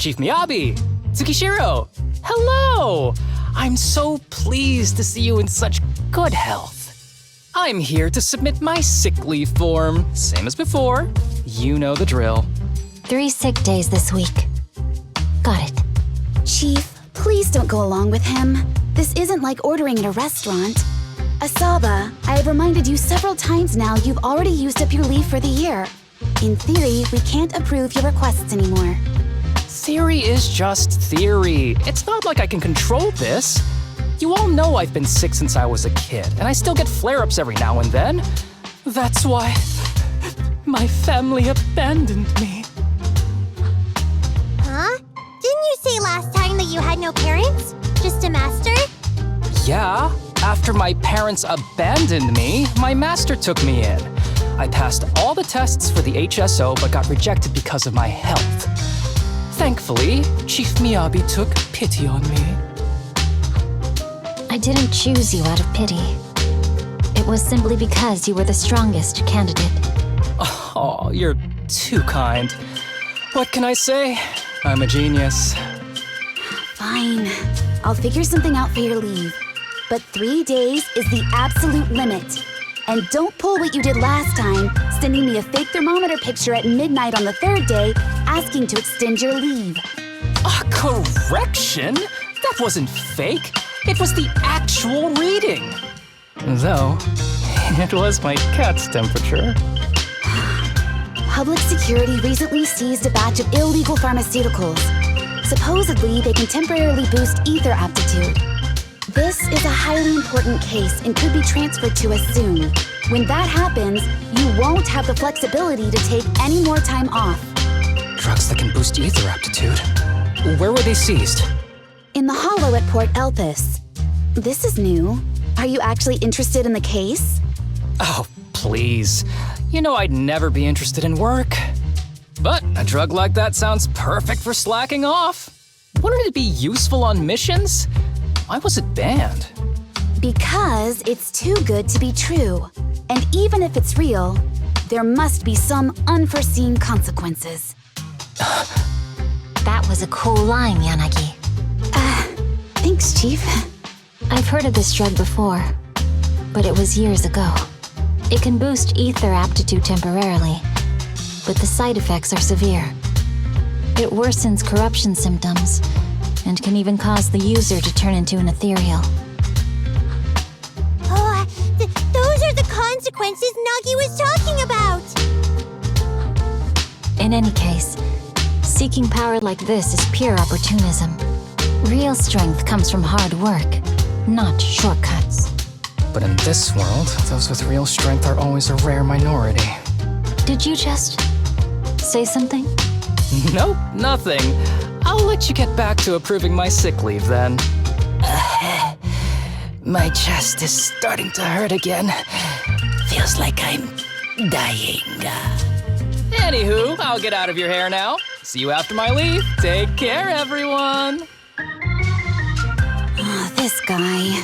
Chief Miyabi! Tsukishiro! Hello! I'm so pleased to see you in such good health. I'm here to submit my sick leave form. Same as before. You know the drill. 3 sick days this week. Got it. Chief, please don't go along with him. This isn't like ordering at a restaurant. Asaba, I have reminded you several times now you've already used up your leave for the year. In theory, we can't approve your requests anymore. Theory is just theory. It's not like I can control this. You all know I've been sick since I was a kid, and I still get flare-ups every now and then. That's why my family abandoned me. Huh? Didn't you say last time that you had no parents? Just a master? Yeah, after my parents abandoned me, my master took me in. I passed all the tests for the HSO but got rejected because of my health. Thankfully, Chief Miyabi took pity on me. I didn't choose you out of pity. It was simply because you were the strongest candidate. Oh, you're too kind. What can I say? I'm a genius. Fine. I'll figure something out for your leave. But 3 days is the absolute limit. And don't pull what you did last time, sending me a fake thermometer picture at midnight on the 3rd day, asking to extend your leave. A correction? That wasn't fake. It was the actual reading. Though, it was my cat's temperature. Public security recently seized a batch of illegal pharmaceuticals. Supposedly, they can temporarily boost ether aptitude. This is a highly important case and could be transferred to us soon. When that happens, you won't have the flexibility to take any more time off. Drugs that can boost ether aptitude. Where were they seized? In the hollow at Port Elpis. This is new. Are you actually interested in the case? Oh, please. You know I'd never be interested in work. But a drug like that sounds perfect for slacking off. Wouldn't it be useful on missions? Why was it banned? Because it's too good to be true. And even if it's real, there must be some unforeseen consequences. That was a cool line, Yanagi. Thanks, Chief. I've heard of this drug before, but it was years ago. It can boost ether aptitude temporarily, but the side effects are severe. It worsens corruption symptoms, and can even cause the user to turn into an ethereal. Oh, those are the consequences Nagi was talking about! In any case, seeking power like this is pure opportunism. Real strength comes from hard work, not shortcuts. But in this world, those with real strength are always a rare minority. Did you just say something? Nope, nothing. I'll let you get back to approving my sick leave then. My chest is starting to hurt again. Feels like I'm dying. Anywho, I'll get out of your hair now. See you after my leave. Take care, everyone. Oh, this guy.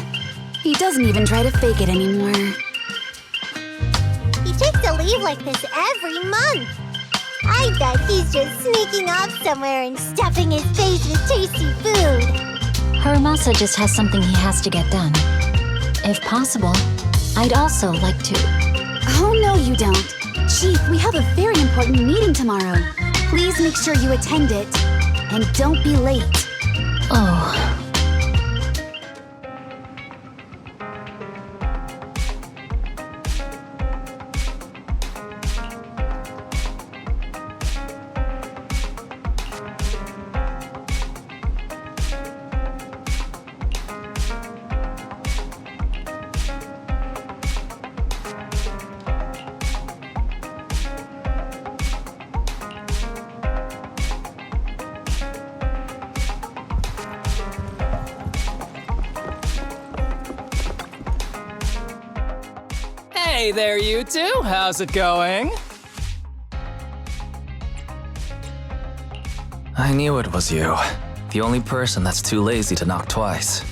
He doesn't even try to fake it anymore. He takes a leave like this every month. I bet he's just sneaking off somewhere and stuffing his face with tasty food. Harumasa just has something he has to get done. If possible, I'd also like to... Oh, no, you don't. Chief, we have a very important meeting tomorrow. Please make sure you attend it. And don't be late. Oh... Hey there, you two. How's it going? I knew it was you. The only person that's too lazy to knock twice.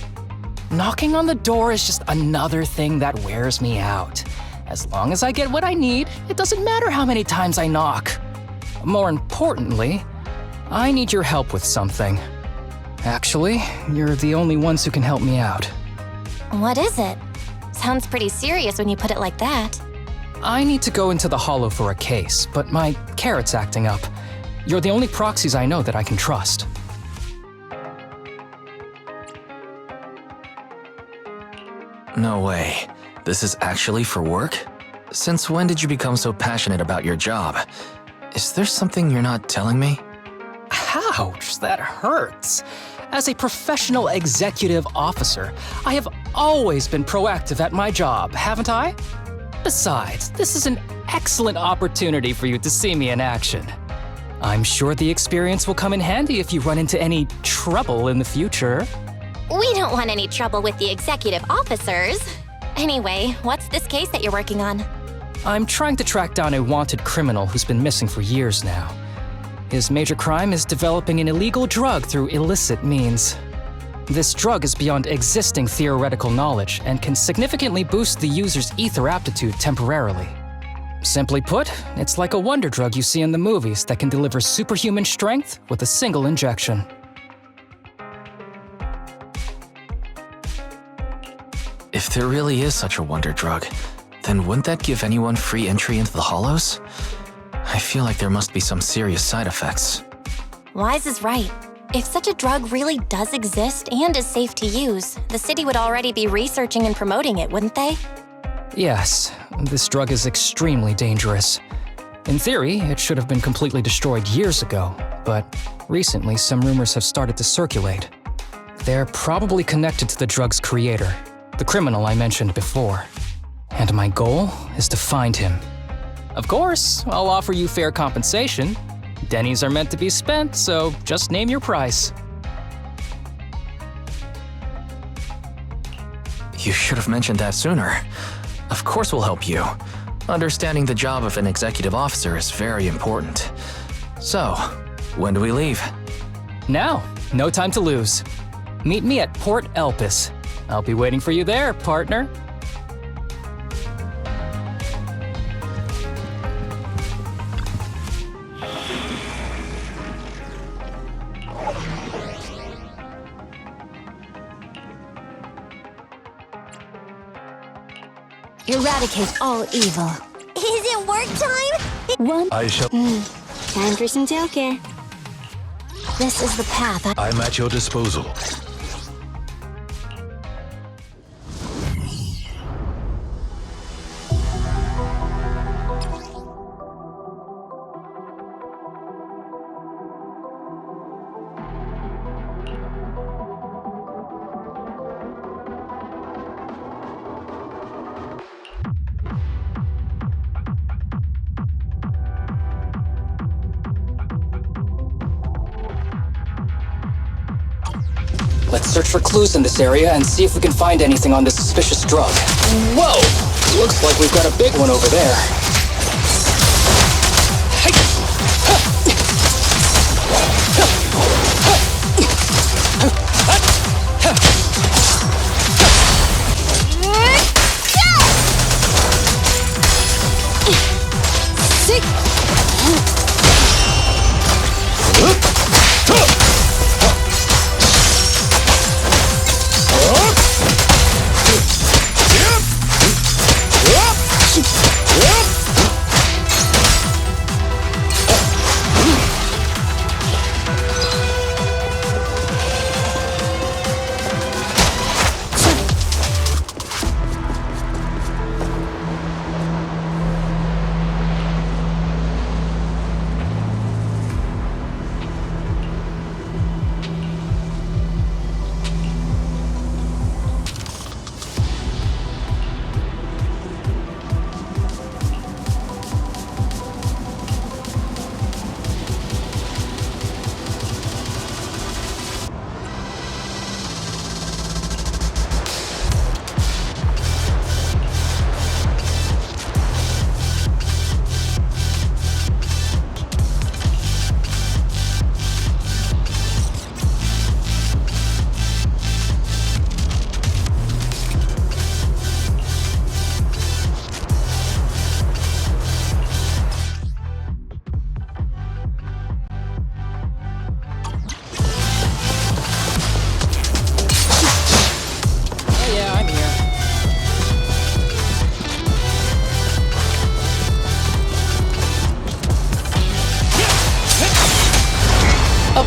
Knocking on the door is just another thing that wears me out. As long as I get what I need, it doesn't matter how many times I knock. More importantly, I need your help with something. Actually, you're the only ones who can help me out. What is it? Sounds pretty serious when you put it like that. I need to go into the Hollow for a case, but my carrot's acting up. You're the only proxies I know that I can trust. No way. This is actually for work? Since when did you become so passionate about your job? Is there something you're not telling me? Ouch, that hurts. As a professional executive officer, I have always been proactive at my job, haven't I? Besides, this is an excellent opportunity for you to see me in action. I'm sure the experience will come in handy if you run into any trouble in the future. We don't want any trouble with the executive officers. Anyway, what's this case that you're working on? I'm trying to track down a wanted criminal who's been missing for years now. His major crime is developing an illegal drug through illicit means. This drug is beyond existing theoretical knowledge and can significantly boost the user's ether aptitude temporarily. Simply put, it's like a wonder drug you see in the movies that can deliver superhuman strength with a single injection. If there really is such a wonder drug, then wouldn't that give anyone free entry into the Hollows? I feel like there must be some serious side effects. Wise is right. If such a drug really does exist and is safe to use, the city would already be researching and promoting it, wouldn't they? Yes, this drug is extremely dangerous. In theory, it should have been completely destroyed years ago, but recently some rumors have started to circulate. They're probably connected to the drug's creator, the criminal I mentioned before. And my goal is to find him. Of course, I'll offer you fair compensation. Dennies are meant to be spent, so just name your price. You should have mentioned that sooner. Of course we'll help you. Understanding the job of an executive officer is very important. So, when do we leave? Now, no time to lose. Meet me at Port Elpis. I'll be waiting for you there, partner. Eradicate all evil. Is it work time? I shall. Time for some tailcare. This is the path I'm at your disposal. Let's search for clues in this area and see if we can find anything on this suspicious drug. Whoa! Looks like we've got a big one over there.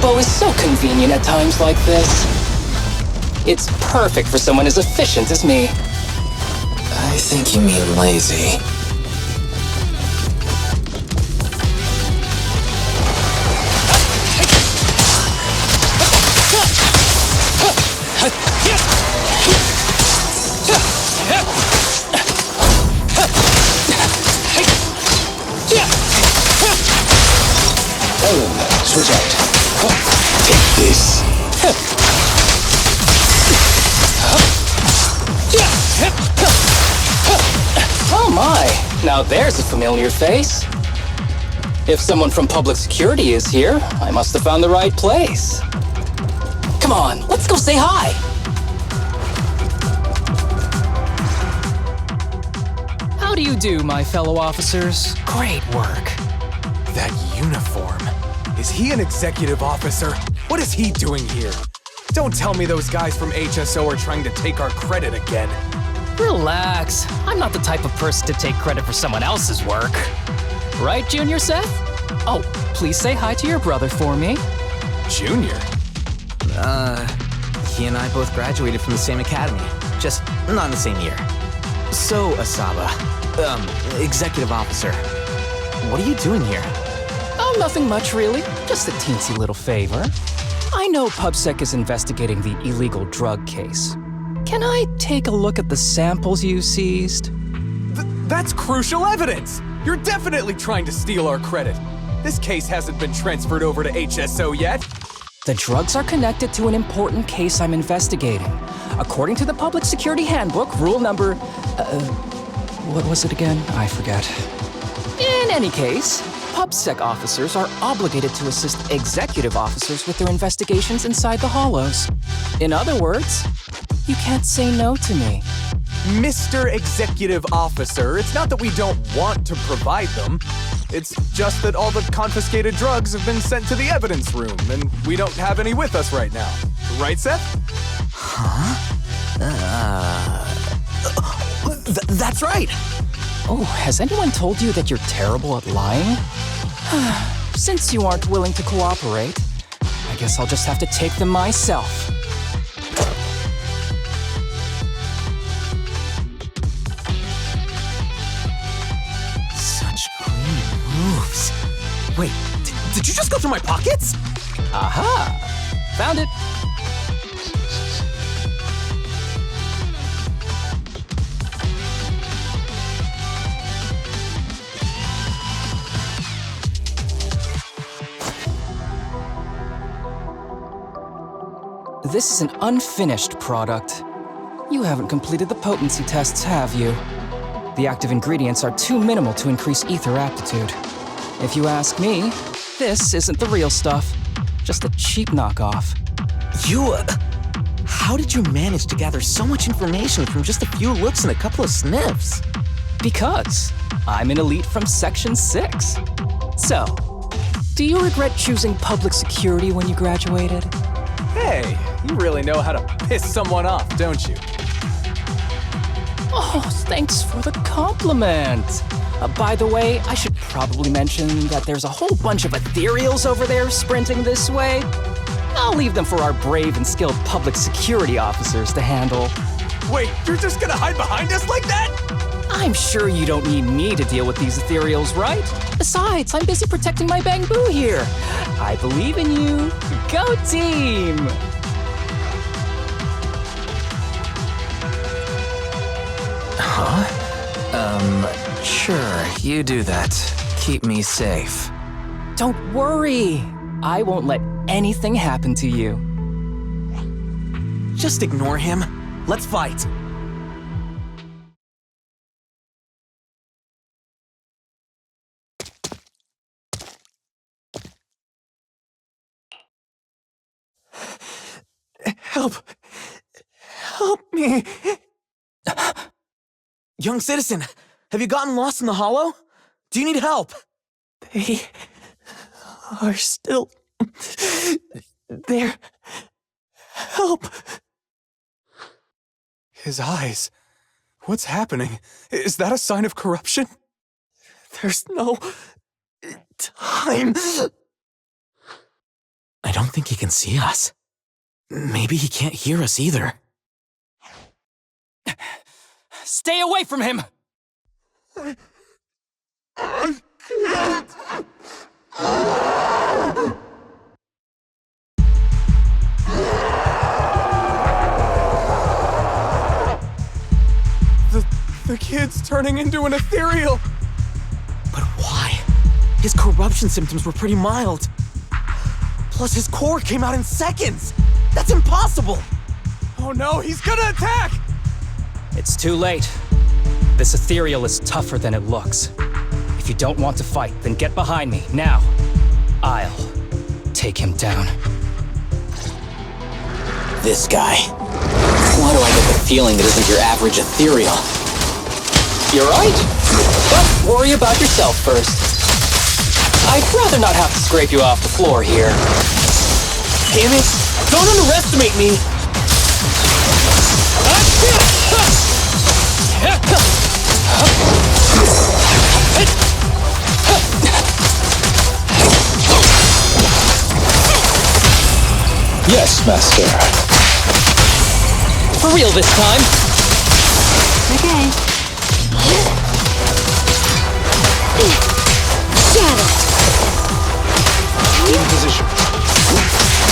capo is so convenient at times like this. It's perfect for someone as efficient as me. I think you mean lazy. Switch out. Take this. Oh my, now there's a familiar face. If someone from public security is here, I must have found the right place. Come on, let's go say hi. How do you do, my fellow officers? Great work. That uniform. Is he an executive officer? What is he doing here? Don't tell me those guys from HSO are trying to take our credit again. Relax. I'm not the type of person to take credit for someone else's work. Right, Junior Seth? Oh, please say hi to your brother for me. Junior? He and I both graduated from the same academy, just not in the same year. So, Asaba, executive officer, what are you doing here? Oh, nothing much really. Just a teensy little favor. I know PubSec is investigating the illegal drug case. Can I take a look at the samples you seized? That's crucial evidence! You're definitely trying to steal our credit. This case hasn't been transferred over to HSO yet. The drugs are connected to an important case I'm investigating. According to the Public Security Handbook, rule number... what was it again? I forget. In any case, PubSec officers are obligated to assist executive officers with their investigations inside the hollows. In other words, you can't say no to me. Mr. Executive Officer, it's not that we don't want to provide them. It's just that all the confiscated drugs have been sent to the evidence room, and we don't have any with us right now. Right, Seth? Huh? That's right! Oh, has anyone told you that you're terrible at lying? Since you aren't willing to cooperate, I guess I'll just have to take them myself. Such clean moves. Wait, did you just go through my pockets? Aha! Found it. This is an unfinished product. You haven't completed the potency tests, have you? The active ingredients are too minimal to increase ether aptitude. If you ask me, this isn't the real stuff, just a cheap knockoff. How did you manage to gather so much information from just a few looks and a couple of sniffs? Because I'm an elite from Section 6. So, do you regret choosing public security when you graduated? Hey, you really know how to piss someone off, don't you? Oh, thanks for the compliment. By the way, I should probably mention that there's a whole bunch of ethereals over there sprinting this way. I'll leave them for our brave and skilled public security officers to handle. Wait, you're just gonna hide behind us like that? I'm sure you don't need me to deal with these ethereals, right? Besides, I'm busy protecting my bamboo here. I believe in you. Go team! Huh? Sure, you do that. Keep me safe. Don't worry. I won't let anything happen to you. Just ignore him. Let's fight. Help! Help me! Young citizen, have you gotten lost in the hollow? Do you need help? They are still there. Help! His eyes. What's happening? Is that a sign of corruption? There's no time. I don't think he can see us. Maybe he can't hear us either. Stay away from him! The kid's turning into an ethereal! But why? His corruption symptoms were pretty mild. Plus his core came out in seconds! That's impossible! Oh no, he's gonna attack! It's too late. This ethereal is tougher than it looks. If you don't want to fight, then get behind me, now. I'll take him down. This guy. Why do I get the feeling it isn't your average ethereal? You're right. But worry about yourself first. I'd rather not have to scrape you off the floor here. Damn it! Don't underestimate me! Yes, Master. For real this time. Okay. Shadow! In position.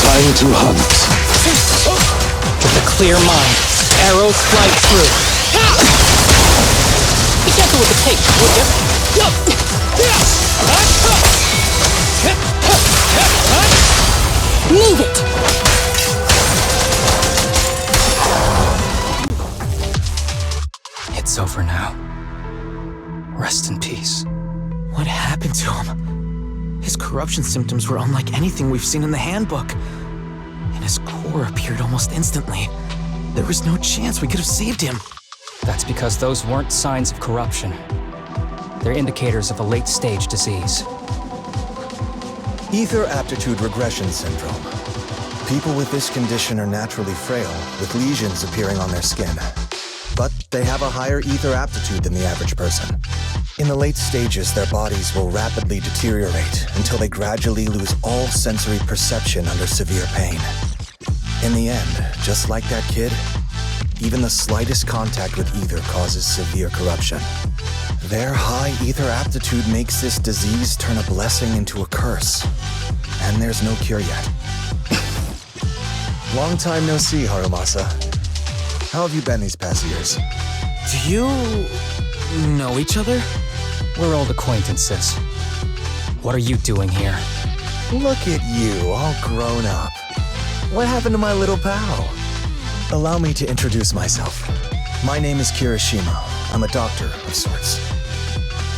Time to hunt. With a clear mind, arrows fly through. Be gentle with the tape, would you? Move it! It's over now. Rest in peace. What happened to him? His corruption symptoms were unlike anything we've seen in the handbook. And his core appeared almost instantly. There was no chance we could have saved him. That's because those weren't signs of corruption. They're indicators of a late-stage disease. Ether aptitude regression syndrome. People with this condition are naturally frail, with lesions appearing on their skin. But they have a higher ether aptitude than the average person. In the late stages, their bodies will rapidly deteriorate until they gradually lose all sensory perception under severe pain. In the end, just like that kid, even the slightest contact with ether causes severe corruption. Their high ether aptitude makes this disease turn a blessing into a curse. And there's no cure yet. Long time no see, Harumasa. How have you been these past years? Do you know each other? We're old acquaintances. What are you doing here? Look at you, all grown up. What happened to my little pal? Allow me to introduce myself. My name is Kirishima. I'm a doctor of sorts.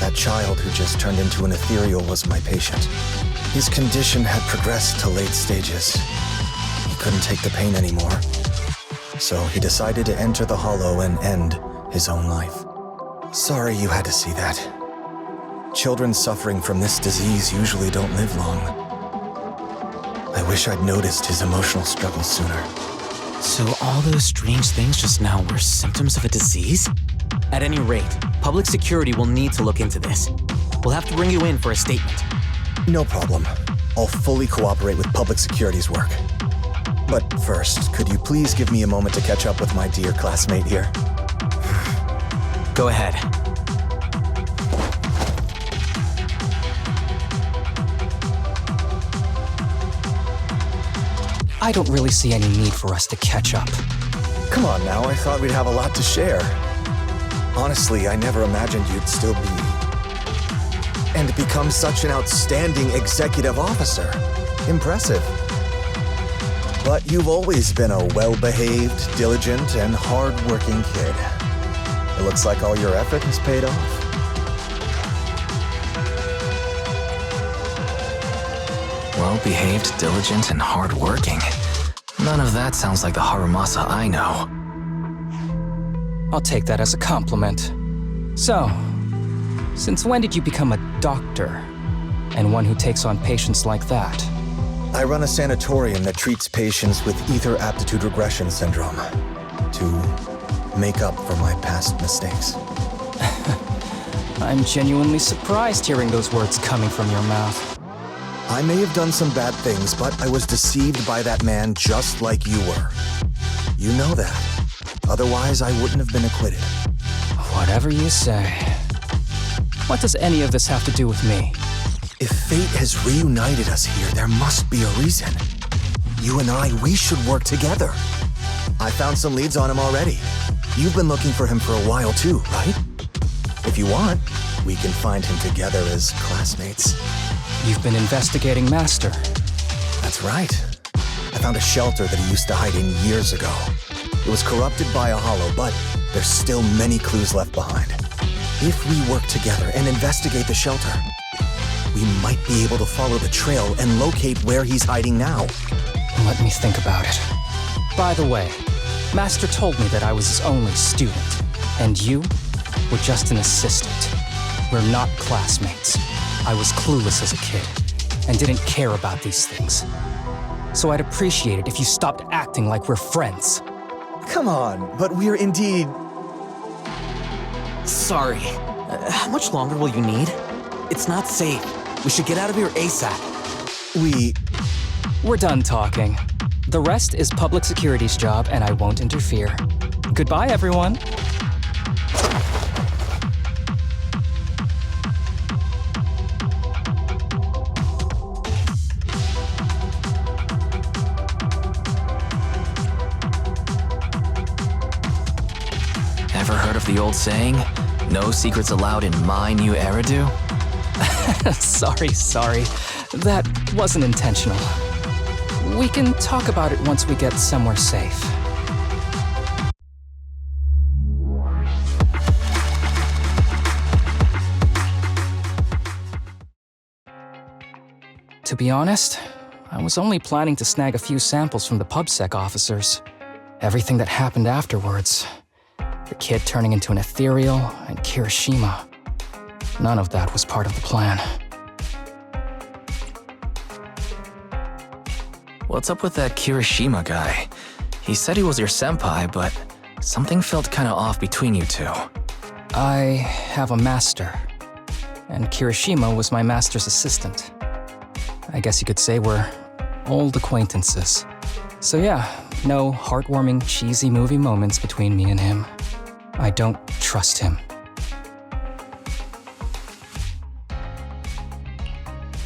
That child who just turned into an ethereal was my patient. His condition had progressed to late stages. He couldn't take the pain anymore. So he decided to enter the Hollow and end his own life. Sorry you had to see that. Children suffering from this disease usually don't live long. I wish I'd noticed his emotional struggles sooner. So all those strange things just now were symptoms of a disease? At any rate, public security will need to look into this. We'll have to bring you in for a statement. No problem. I'll fully cooperate with public security's work. But first, could you please give me a moment to catch up with my dear classmate here? Go ahead. I don't really see any need for us to catch up. Come on now, I thought we'd have a lot to share. Honestly, I never imagined you'd still be... and become such an outstanding executive officer. Impressive. But you've always been a well-behaved, diligent, and hard-working kid. It looks like all your effort has paid off. Well-behaved, diligent, and hardworking. None of that sounds like the Harumasa I know. I'll take that as a compliment. So, since when did you become a doctor? And one who takes on patients like that? I run a sanatorium that treats patients with ether aptitude regression syndrome to make up for my past mistakes. I'm genuinely surprised hearing those words coming from your mouth. I may have done some bad things, but I was deceived by that man just like you were. You know that. Otherwise, I wouldn't have been acquitted. Whatever you say. What does any of this have to do with me? If fate has reunited us here, there must be a reason. You and I, we should work together. I found some leads on him already. You've been looking for him for a while too, right? If you want, we can find him together as classmates. You've been investigating Master. That's right. I found a shelter that he used to hide in years ago. It was corrupted by a hollow, but there's still many clues left behind. If we work together and investigate the shelter, we might be able to follow the trail and locate where he's hiding now. Let me think about it. By the way, Master told me that I was his only student, and you were just an assistant. We're not classmates. I was clueless as a kid, and didn't care about these things. So I'd appreciate it if you stopped acting like we're friends. Come on, but we're indeed... Sorry. How much longer will you need? It's not safe. We should get out of here ASAP. We're done talking. The rest is public security's job, and I won't interfere. Goodbye, everyone. Ever heard of the old saying, no secrets allowed in my new Eridu? Sorry. That wasn't intentional. We can talk about it once we get somewhere safe. To be honest, I was only planning to snag a few samples from the PubSec officers. Everything that happened afterwards. The kid turning into an ethereal, and Kirishima. None of that was part of the plan. What's up with that Kirishima guy? He said he was your senpai, but something felt kinda off between you two. I have a master, and Kirishima was my master's assistant. I guess you could say we're old acquaintances. So yeah, no heartwarming, cheesy movie moments between me and him. I don't trust him.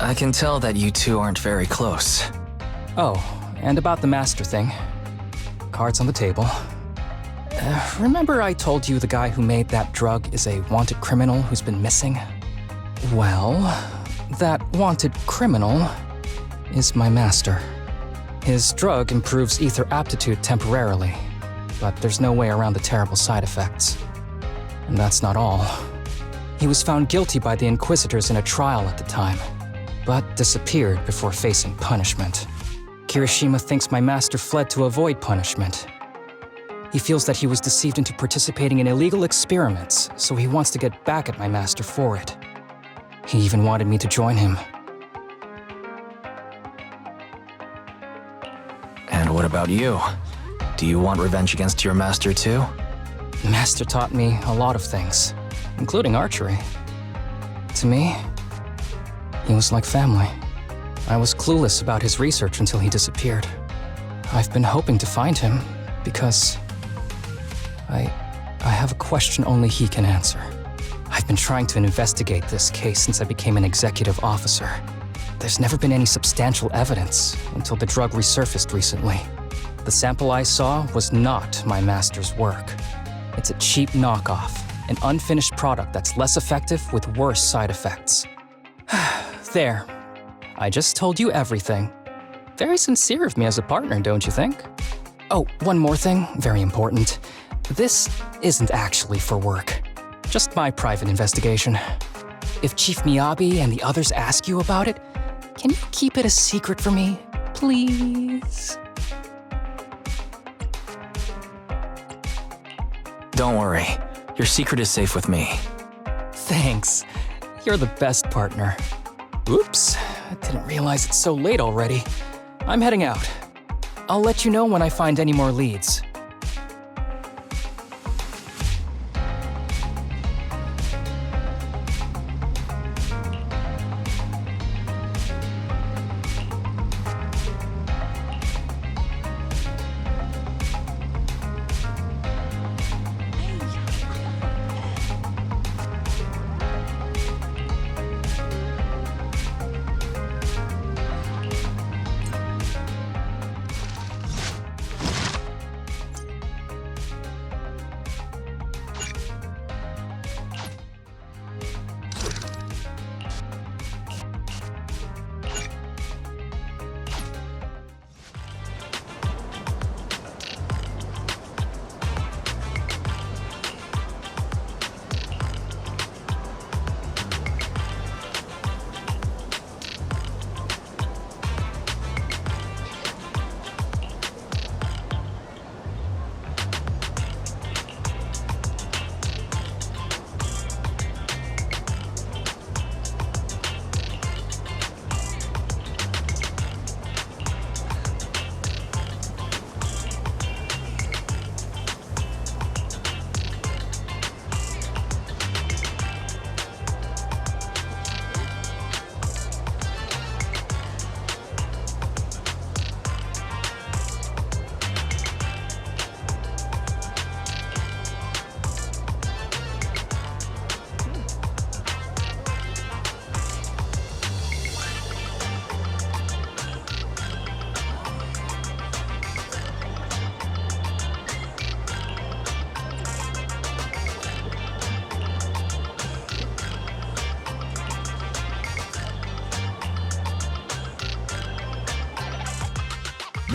I can tell that you two aren't very close. Oh, and about the master thing. Cards on the table. Remember I told you the guy who made that drug is a wanted criminal who's been missing? Well, that wanted criminal is my master. His drug improves ether aptitude temporarily, but there's no way around the terrible side effects. And that's not all. He was found guilty by the Inquisitors in a trial at the time, but disappeared before facing punishment. Kirishima thinks my master fled to avoid punishment. He feels that he was deceived into participating in illegal experiments, so he wants to get back at my master for it. He even wanted me to join him. And what about you? Do you want revenge against your master too? Master taught me a lot of things, including archery. To me, he was like family. I was clueless about his research until he disappeared. I've been hoping to find him because I have a question only he can answer. I've been trying to investigate this case since I became an executive officer. There's never been any substantial evidence until the drug resurfaced recently. The sample I saw was not my master's work. It's a cheap knockoff, an unfinished product that's less effective with worse side effects. There. I just told you everything. Very sincere of me as a partner, don't you think? Oh, one more thing, very important. This isn't actually for work. Just my private investigation. If Chief Miyabi and the others ask you about it, can you keep it a secret for me, please? Don't worry. Your secret is safe with me. Thanks. You're the best partner. Oops, I didn't realize it's so late already. I'm heading out. I'll let you know when I find any more leads.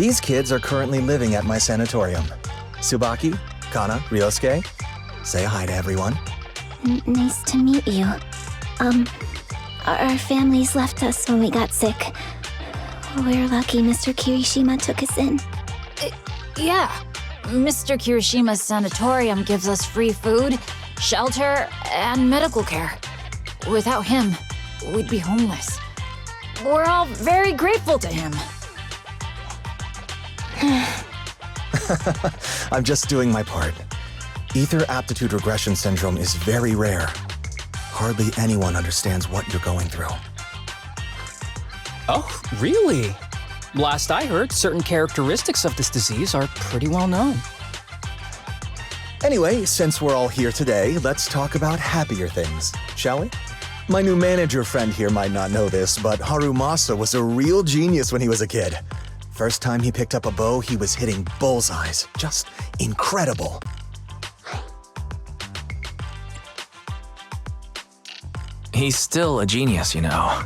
These kids are currently living at my sanatorium. Tsubaki, Kana, Ryosuke, say hi to everyone. Nice to meet you. Our families left us when we got sick. We're lucky Mr. Kirishima took us in. Yeah. Mr. Kirishima's sanatorium gives us free food, shelter, and medical care. Without him, we'd be homeless. We're all very grateful to him. I'm just doing my part. Ether aptitude regression syndrome is very rare. Hardly anyone understands what you're going through. Oh, really? Last I heard, certain characteristics of this disease are pretty well known. Anyway, since we're all here today, let's talk about happier things, shall we? My new manager friend here might not know this, but Harumasa was a real genius when he was a kid. First time he picked up a bow, he was hitting bullseyes. Just incredible. He's still a genius, you know.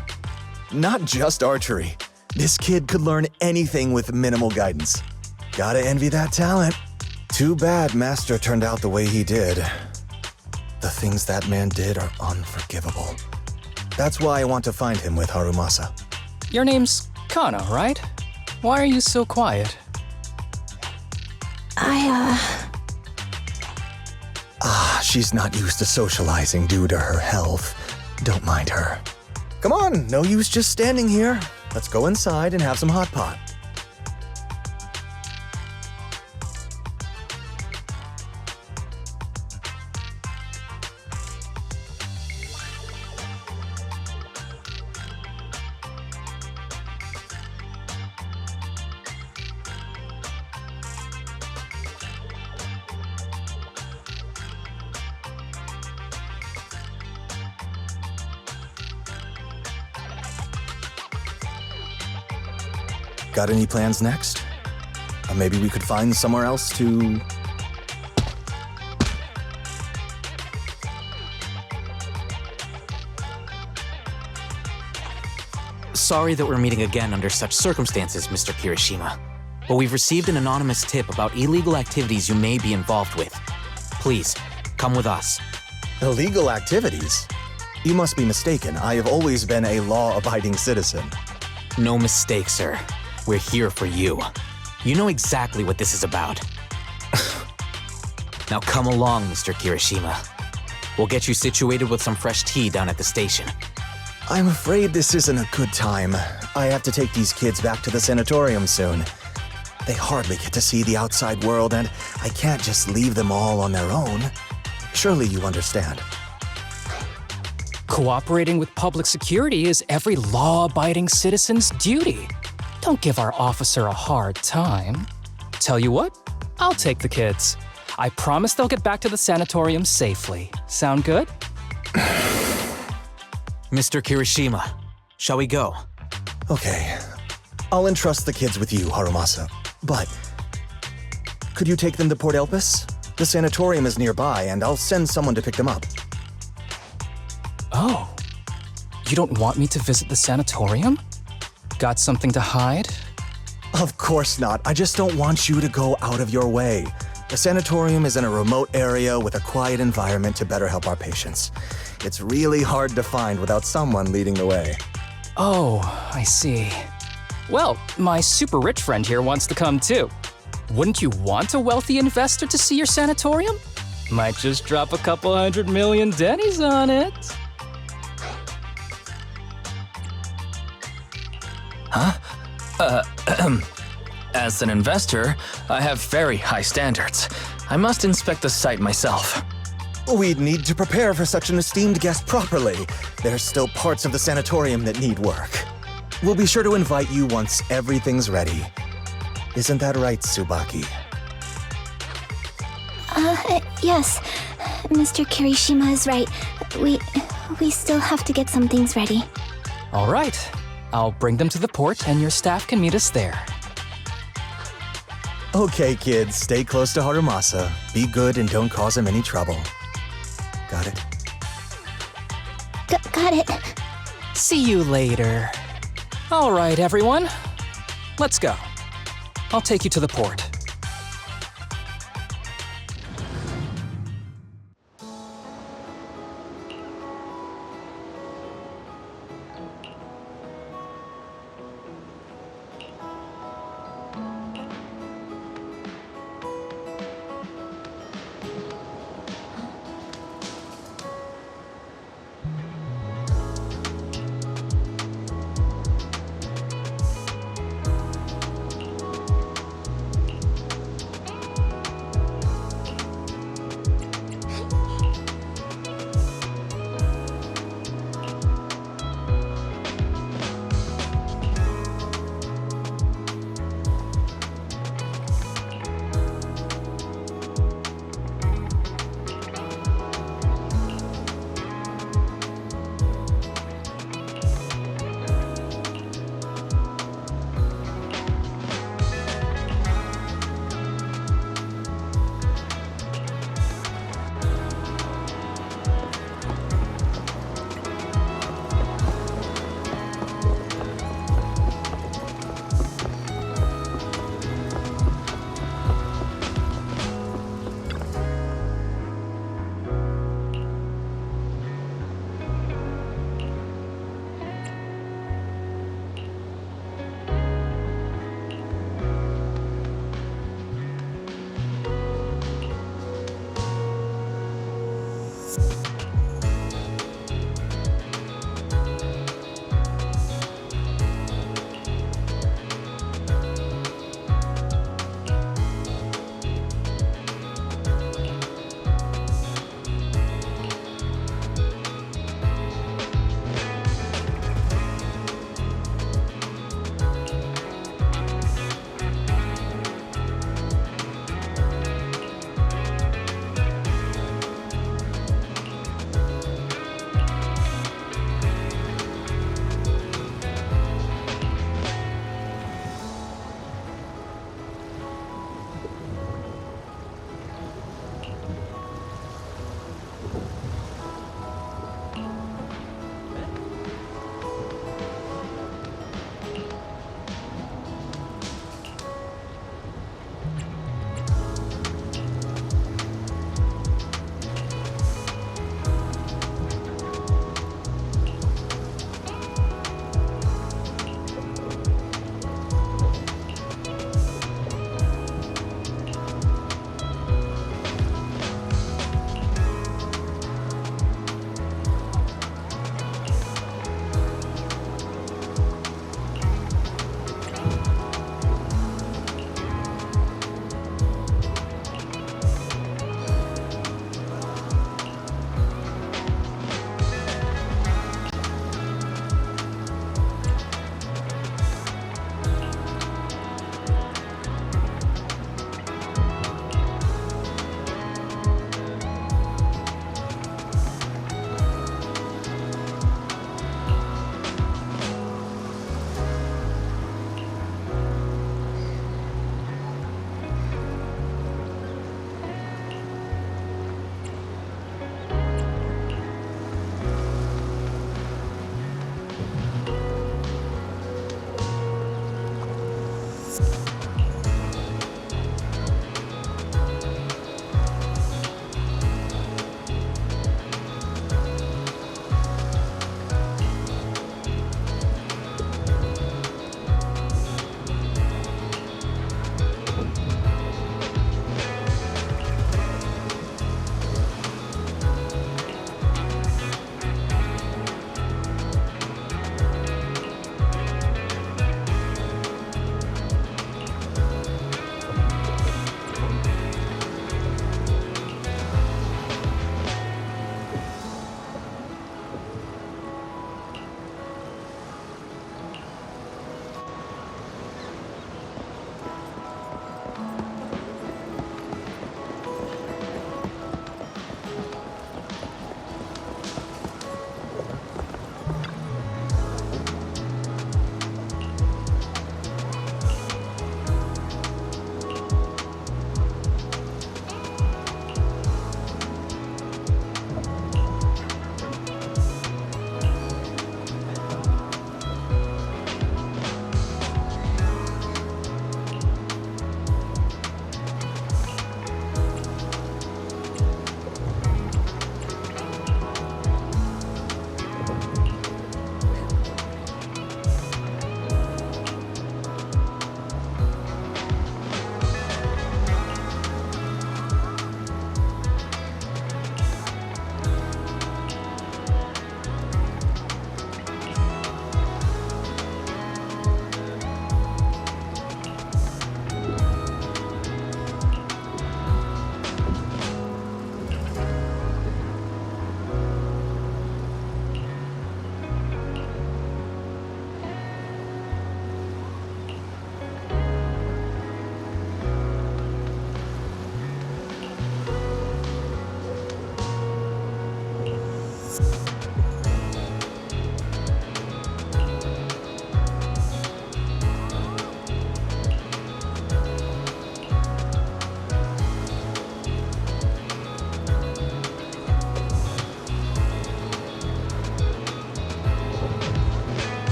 Not just archery. This kid could learn anything with minimal guidance. Gotta envy that talent. Too bad Master turned out the way he did. The things that man did are unforgivable. That's why I want to find him with Harumasa. Your name's Kana, right? Why are you so quiet? She's not used to socializing due to her health. Don't mind her. Come on, no use just standing here. Let's go inside and have some hot pot. Got any plans next? Or maybe we could find somewhere else to... Sorry that we're meeting again under such circumstances, Mr. Kirishima. But we've received an anonymous tip about illegal activities you may be involved with. Please, come with us. Illegal activities? You must be mistaken. I have always been a law-abiding citizen. No mistake, sir. We're here for you. You know exactly what this is about. Now come along, Mr. Kirishima. We'll get you situated with some fresh tea down at the station. I'm afraid this isn't a good time. I have to take these kids back to the sanatorium soon. They hardly get to see the outside world, and I can't just leave them all on their own. Surely you understand. Cooperating with public security is every law-abiding citizen's duty. Don't give our officer a hard time. Tell you what, I'll take the kids. I promise they'll get back to the sanatorium safely. Sound good? Mr. Kirishima, shall we go? Okay. I'll entrust the kids with you, Harumasa. But could you take them to Port Elpis? The sanatorium is nearby, and I'll send someone to pick them up. Oh. You don't want me to visit the sanatorium? Got something to hide? Of course not. I just don't want you to go out of your way. The sanatorium is in a remote area with a quiet environment to better help our patients. It's really hard to find without someone leading the way. Oh, I see. Well, my super rich friend here wants to come too. Wouldn't you want a wealthy investor to see your sanatorium? Might just drop a couple $100 million dennies on it. As an investor, I have very high standards. I must inspect the site myself. We'd need to prepare for such an esteemed guest properly. There's still parts of the sanatorium that need work. We'll be sure to invite you once everything's ready. Isn't that right, Tsubaki? Yes. Mr. Kirishima is right. We still have to get some things ready. All right. I'll bring them to the port and your staff can meet us there. Okay, kids, stay close to Harumasa. Be good and don't cause him any trouble. Got it? Got it. See you later. All right, everyone. Let's go. I'll take you to the port.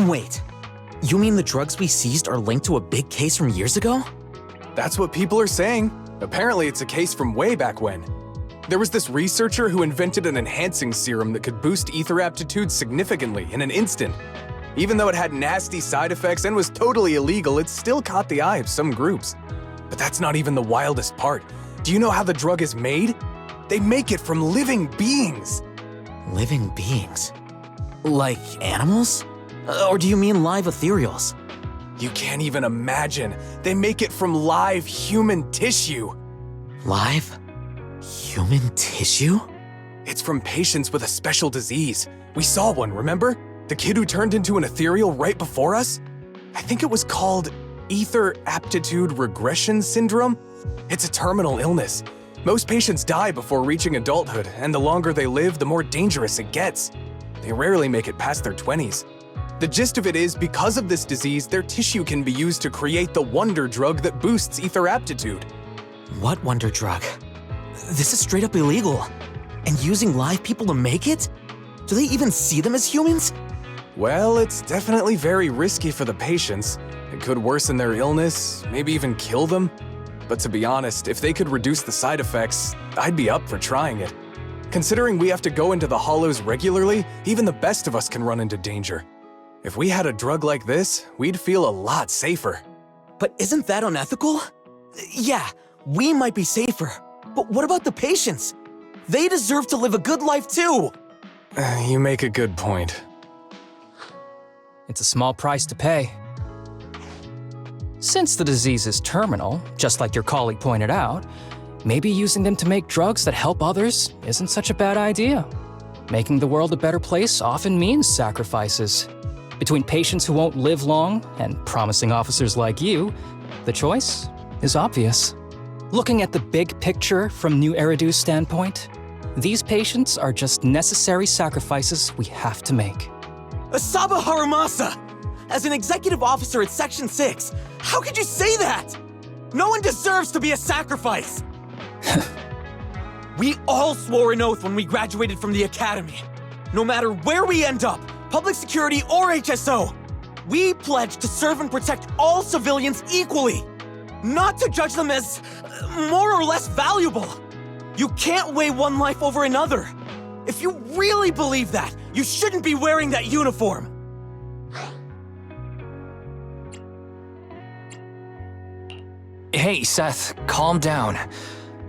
Wait, you mean the drugs we seized are linked to a big case from years ago? That's what people are saying. Apparently, it's a case from way back when. There was this researcher who invented an enhancing serum that could boost ether aptitude significantly in an instant. Even though it had nasty side effects and was totally illegal, it still caught the eye of some groups. But that's not even the wildest part. Do you know how the drug is made? They make it from living beings. Living beings? Like animals? Or do you mean live ethereals? You can't even imagine. They make it from live human tissue. Live? Human tissue? It's from patients with a special disease. We saw one, remember? The kid who turned into an ethereal right before us? I think it was called Ether Aptitude Regression Syndrome. It's a terminal illness. Most patients die before reaching adulthood, and the longer they live, the more dangerous it gets. They rarely make it past their 20s. The gist of it is, because of this disease, their tissue can be used to create the wonder drug that boosts ether aptitude. What wonder drug? This is straight up illegal. And using live people to make it? Do they even see them as humans? Well, it's definitely very risky for the patients. It could worsen their illness, maybe even kill them. But to be honest, if they could reduce the side effects, I'd be up for trying it. Considering we have to go into the hollows regularly, even the best of us can run into danger. If we had a drug like this, we'd feel a lot safer. But isn't that unethical? Yeah, we might be safer, but what about the patients? They deserve to live a good life too! You make a good point. It's a small price to pay. Since the disease is terminal, just like your colleague pointed out, maybe using them to make drugs that help others isn't such a bad idea. Making the world a better place often means sacrifices. Between patients who won't live long and promising officers like you, the choice is obvious. Looking at the big picture from New Eridu's standpoint, these patients are just necessary sacrifices we have to make. Asaba Harumasa! As an executive officer at Section 6, how could you say that? No one deserves to be a sacrifice! We all swore an oath when we graduated from the academy. No matter where we end up, public security or HSO, we pledge to serve and protect all civilians equally, not to judge them as more or less valuable. You can't weigh one life over another. If you really believe that, you shouldn't be wearing that uniform. Hey, Seth, calm down.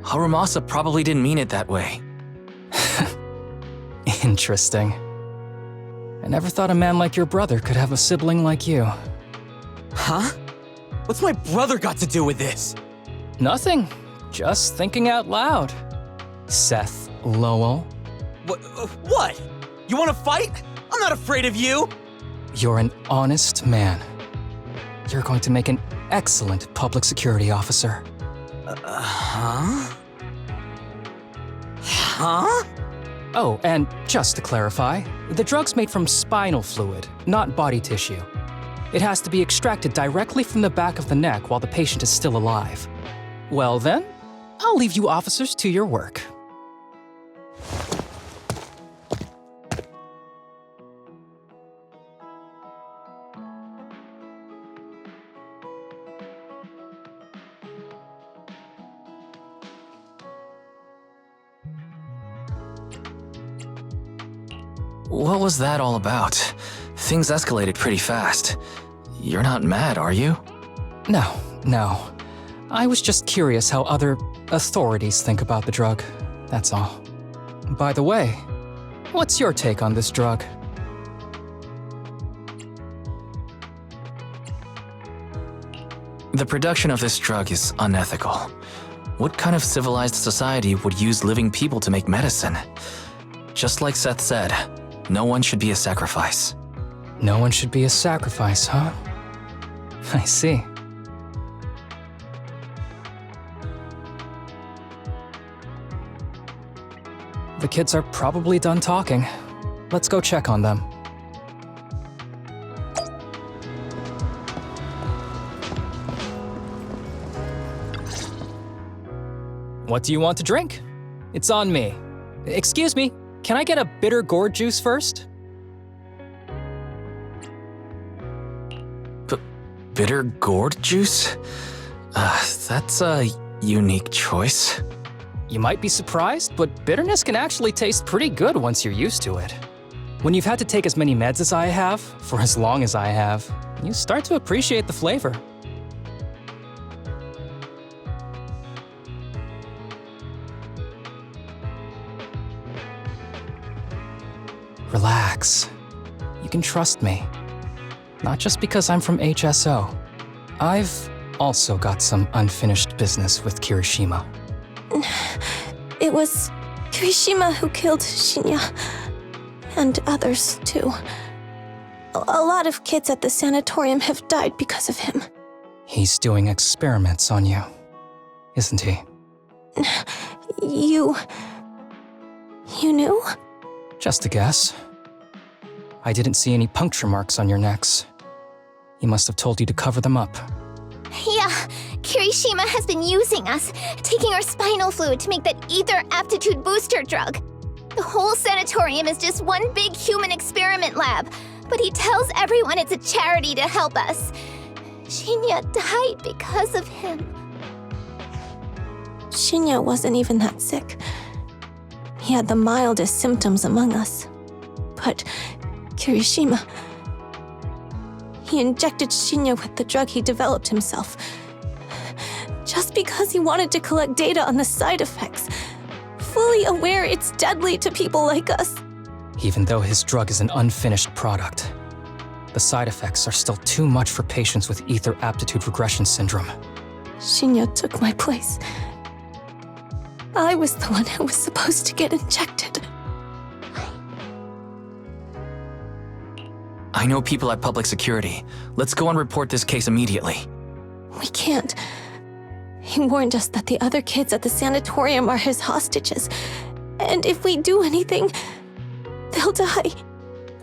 Harumasa probably didn't mean it that way. Interesting. I never thought a man like your brother could have a sibling like you. Huh? What's my brother got to do with this? Nothing. Just thinking out loud. Seth Lowell. What? You want to fight? I'm not afraid of you. You're an honest man. You're going to make an excellent public security officer. Huh? Huh? Oh, and just to clarify, the drug's made from spinal fluid, not body tissue. It has to be extracted directly from the back of the neck while the patient is still alive. Well then, I'll leave you officers to your work. What was that all about? Things escalated pretty fast. You're not mad, are you? No. I was just curious how other authorities think about the drug, that's all. By the way, what's your take on this drug? The production of this drug is unethical. What kind of civilized society would use living people to make medicine? Just like Seth said, no one should be a sacrifice. No one should be a sacrifice, huh? I see. The kids are probably done talking. Let's go check on them. What do you want to drink? It's on me. Excuse me, can I get a bitter gourd juice first? bitter gourd juice? That's a unique choice. You might be surprised, but bitterness can actually taste pretty good once you're used to it. When you've had to take as many meds as I have, for as long as I have, you start to appreciate the flavor. Relax. You can trust me. Not just because I'm from HSO. I've also got some unfinished business with Kirishima. It was Kirishima who killed Shinya. And others, too. A lot of kids at the sanatorium have died because of him. He's doing experiments on you, isn't he? You knew? Just a guess. I didn't see any puncture marks on your necks. He must have told you to cover them up. Yeah, Kirishima has been using us, taking our spinal fluid to make that ether aptitude booster drug. The whole sanatorium is just one big human experiment lab, but he tells everyone it's a charity to help us. Shinya died because of him. Shinya wasn't even that sick. He had the mildest symptoms among us. But Kirishima... He injected Shinya with the drug he developed himself. Just because he wanted to collect data on the side effects, fully aware it's deadly to people like us. Even though his drug is an unfinished product, the side effects are still too much for patients with ether aptitude regression syndrome. Shinya took my place. I was the one who was supposed to get injected. I know people at public security. Let's go and report this case immediately. We can't. He warned us that the other kids at the sanatorium are his hostages. And if we do anything, they'll die.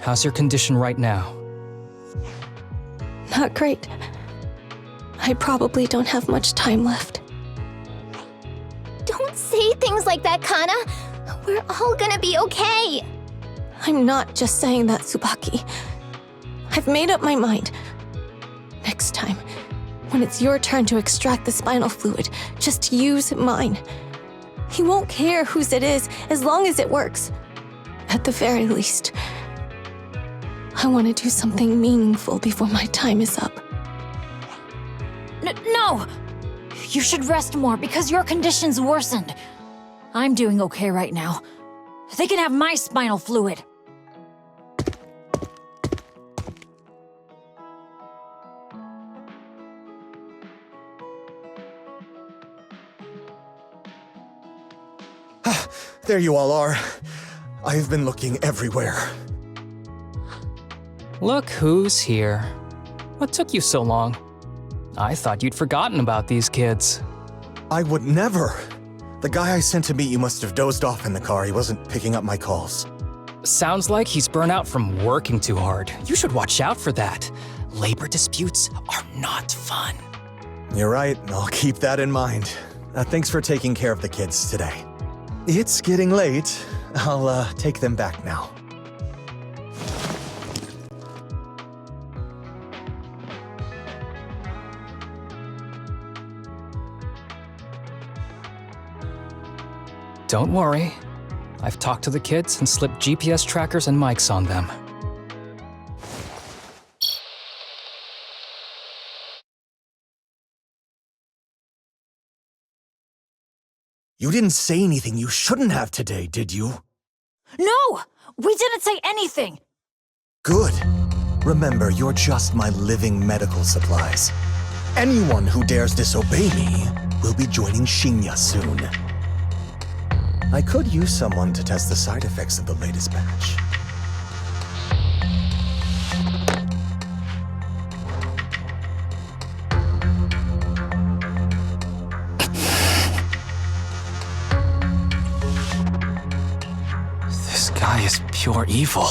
How's your condition right now? Not great. I probably don't have much time left. Don't say things like that, Kana. We're all gonna be okay. I'm not just saying that, Tsubaki. I've made up my mind. Next time, when it's your turn to extract the spinal fluid, just use mine. He won't care whose it is, as long as it works. At the very least, I want to do something meaningful before my time is up. No! You should rest more because your condition's worsened. I'm doing okay right now. They can have my spinal fluid. There you all are. I've been looking everywhere. Look who's here. What took you so long? I thought you'd forgotten about these kids. I would never. The guy I sent to meet you must have dozed off in the car. He wasn't picking up my calls. Sounds like he's burnt out from working too hard. You should watch out for that. Labor disputes are not fun. You're right. I'll keep that in mind. Thanks for taking care of the kids today. It's getting late. I'll take them back now. Don't worry. I've talked to the kids and slipped GPS trackers and mics on them. You didn't say anything you shouldn't have today, did you? No! We didn't say anything! Good. Remember, you're just my living medical supplies. Anyone who dares disobey me will be joining Shinya soon. I could use someone to test the side effects of the latest batch. This guy is pure evil.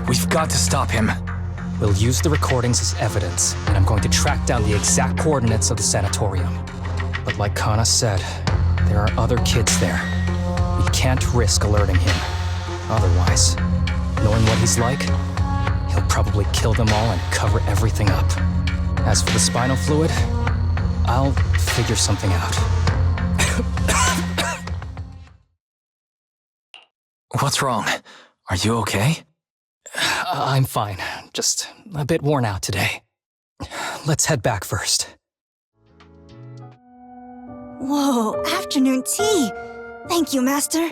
We've got to stop him. We'll use the recordings as evidence, and I'm going to track down the exact coordinates of the sanatorium. But like Kana said, there are other kids there. We can't risk alerting him. Otherwise, knowing what he's like, he'll probably kill them all and cover everything up. As for the spinal fluid, I'll figure something out. What's wrong? Are you okay? I'm fine, just a bit worn out today. Let's head back first. Whoa, afternoon tea! Thank you, Master.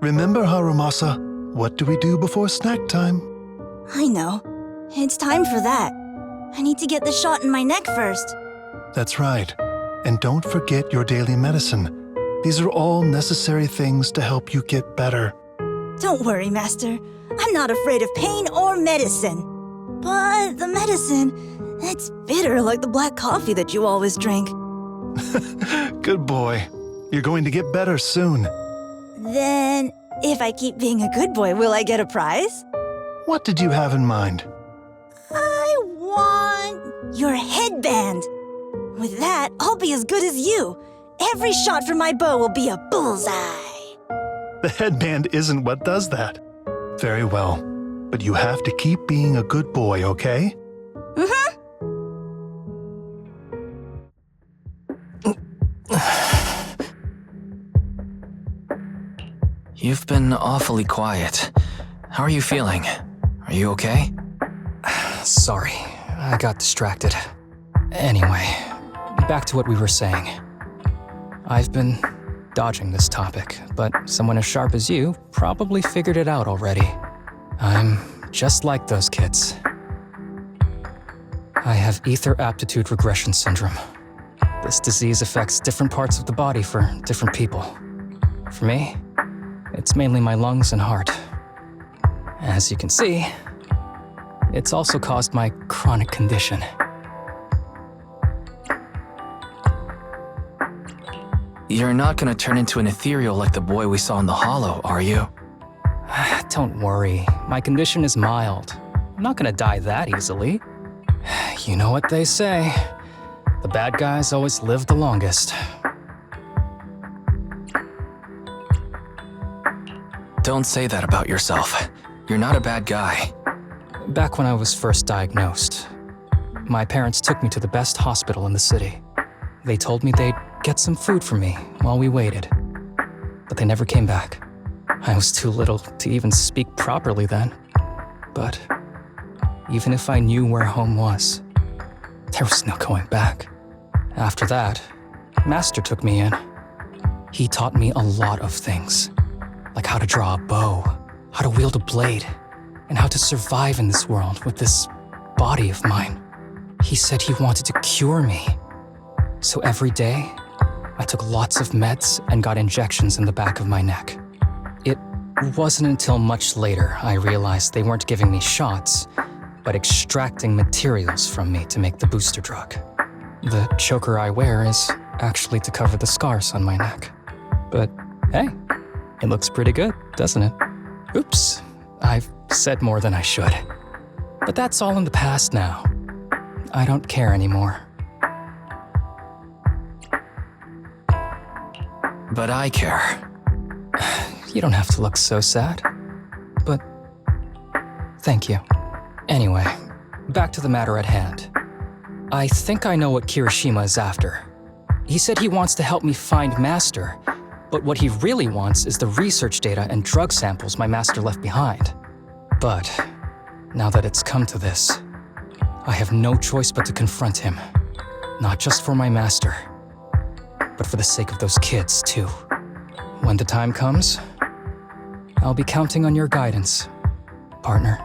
Remember, Harumasa, what do we do before snack time? I know. It's time for that. I need to get the shot in my neck first. That's right. And don't forget your daily medicine. These are all necessary things to help you get better. Don't worry, Master. I'm not afraid of pain or medicine. But the medicine, it's bitter like the black coffee that you always drink. Good boy. You're going to get better soon. Then, if I keep being a good boy, will I get a prize? What did you have in mind? I want your headband. With that, I'll be as good as you. Every shot from my bow will be a bullseye. The headband isn't what does that. Very well. But you have to keep being a good boy, okay? Mm-hmm. You've been awfully quiet. How are you feeling? Are you okay? Sorry, I got distracted. Anyway, back to what we were saying. I've been dodging this topic, but someone as sharp as you probably figured it out already. I'm just like those kids. I have ether aptitude regression syndrome. This disease affects different parts of the body for different people. For me, it's mainly my lungs and heart. As you can see, it's also caused my chronic condition. You're not gonna turn into an ethereal like the boy we saw in the hollow, are you? Don't worry, my condition is mild. I'm not gonna die that easily. You know what they say, the bad guys always live the longest. Don't say that about yourself. You're not a bad guy. Back when I was first diagnosed, my parents took me to the best hospital in the city. They told me they'd get some food for me while we waited, but they never came back. I was too little to even speak properly then. But even if I knew where home was, there was no going back. After that, Master took me in. He taught me a lot of things, like how to draw a bow, how to wield a blade, and how to survive in this world with this body of mine. He said he wanted to cure me. So every day, I took lots of meds and got injections in the back of my neck. It wasn't until much later I realized they weren't giving me shots, but extracting materials from me to make the booster drug. The choker I wear is actually to cover the scars on my neck. But hey, it looks pretty good, doesn't it? Oops, I've said more than I should. But that's all in the past now. I don't care anymore. But I care. You don't have to look so sad. But thank you. Anyway, back to the matter at hand. I think I know what Kirishima is after. He said he wants to help me find Master, but what he really wants is the research data and drug samples my master left behind. But now that it's come to this, I have no choice but to confront him. Not just for my master, but for the sake of those kids, too. When the time comes, I'll be counting on your guidance, partner.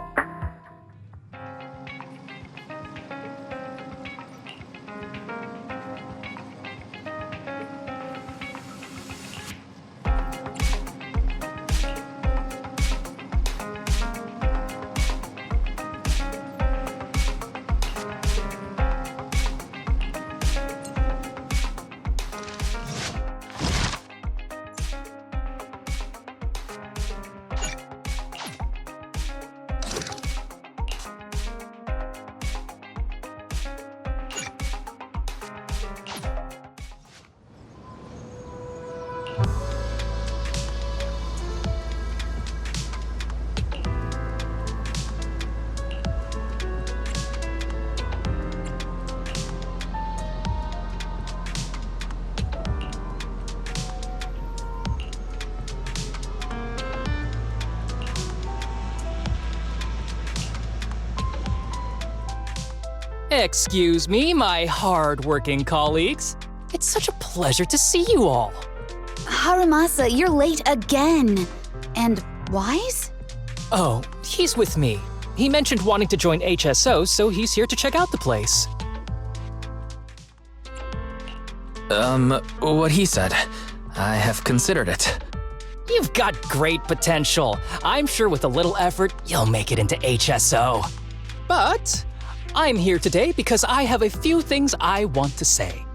Excuse me, my hard-working colleagues. It's such a pleasure to see you all. Harumasa, you're late again. And Wise? Oh, he's with me. He mentioned wanting to join HSO, so he's here to check out the place. What he said. I have considered it. You've got great potential. I'm sure with a little effort, you'll make it into HSO. But I'm here today because I have a few things I want to say.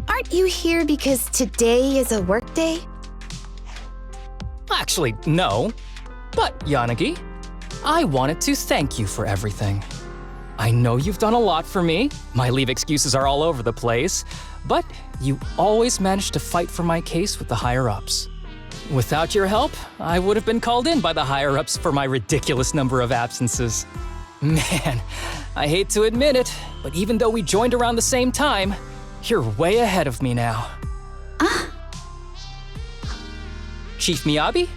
Aren't you here because today is a work day? Actually, no. But, Yanagi, I wanted to thank you for everything. I know you've done a lot for me. My leave excuses are all over the place. But you always managed to fight for my case with the higher-ups. Without your help, I would have been called in by the higher-ups for my ridiculous number of absences. Man, I hate to admit it, but even though we joined around the same time, you're way ahead of me now. Chief Miyabi,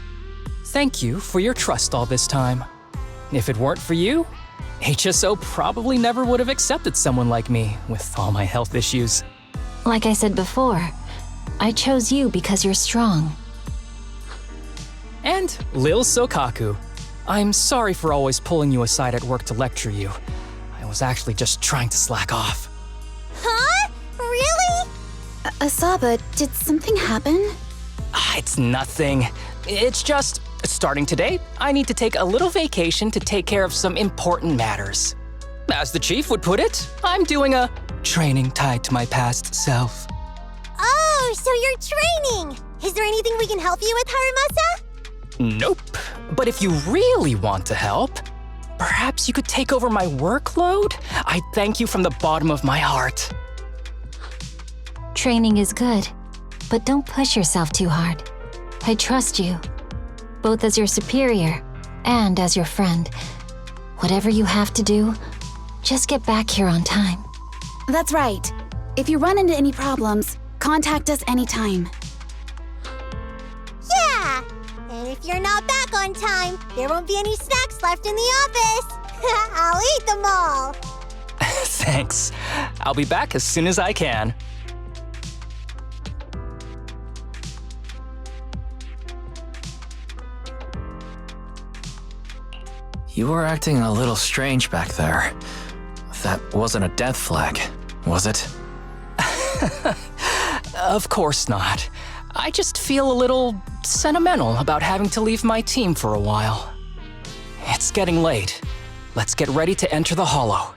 thank you for your trust all this time. If it weren't for you, HSO probably never would have accepted someone like me with all my health issues. Like I said before, I chose you because you're strong. And Lil Sokaku, I'm sorry for always pulling you aside at work to lecture you. I was actually just trying to slack off. Huh? Really? Asaba, did something happen? It's nothing. It's just, starting today, I need to take a little vacation to take care of some important matters. As the chief would put it, I'm doing a training tied to my past self. Oh, so you're training! Is there anything we can help you with, Harumasa? Nope. But if you really want to help, perhaps you could take over my workload? I thank you from the bottom of my heart. Training is good, but don't push yourself too hard. I trust you, both as your superior and as your friend. Whatever you have to do, just get back here on time. That's right. If you run into any problems, contact us anytime. Yeah! And if you're not back on time, there won't be any snacks left in the office. I'll eat them all. Thanks. I'll be back as soon as I can. You were acting a little strange back there. That wasn't a death flag, was it? Of course not. I just feel a little sentimental about having to leave my team for a while. It's getting late. Let's get ready to enter the Hollow.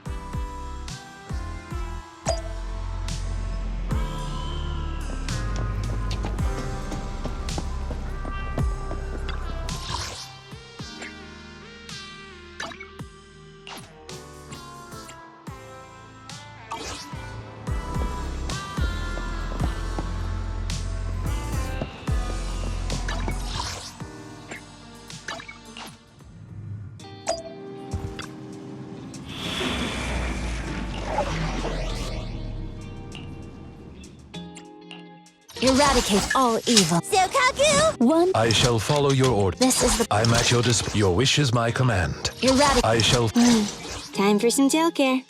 Eradicate all evil. Sokaku! One. I shall follow your order. This is the. I'm at your disposal. Your wish is my command. Eradicate. I shall. Time for some tail care.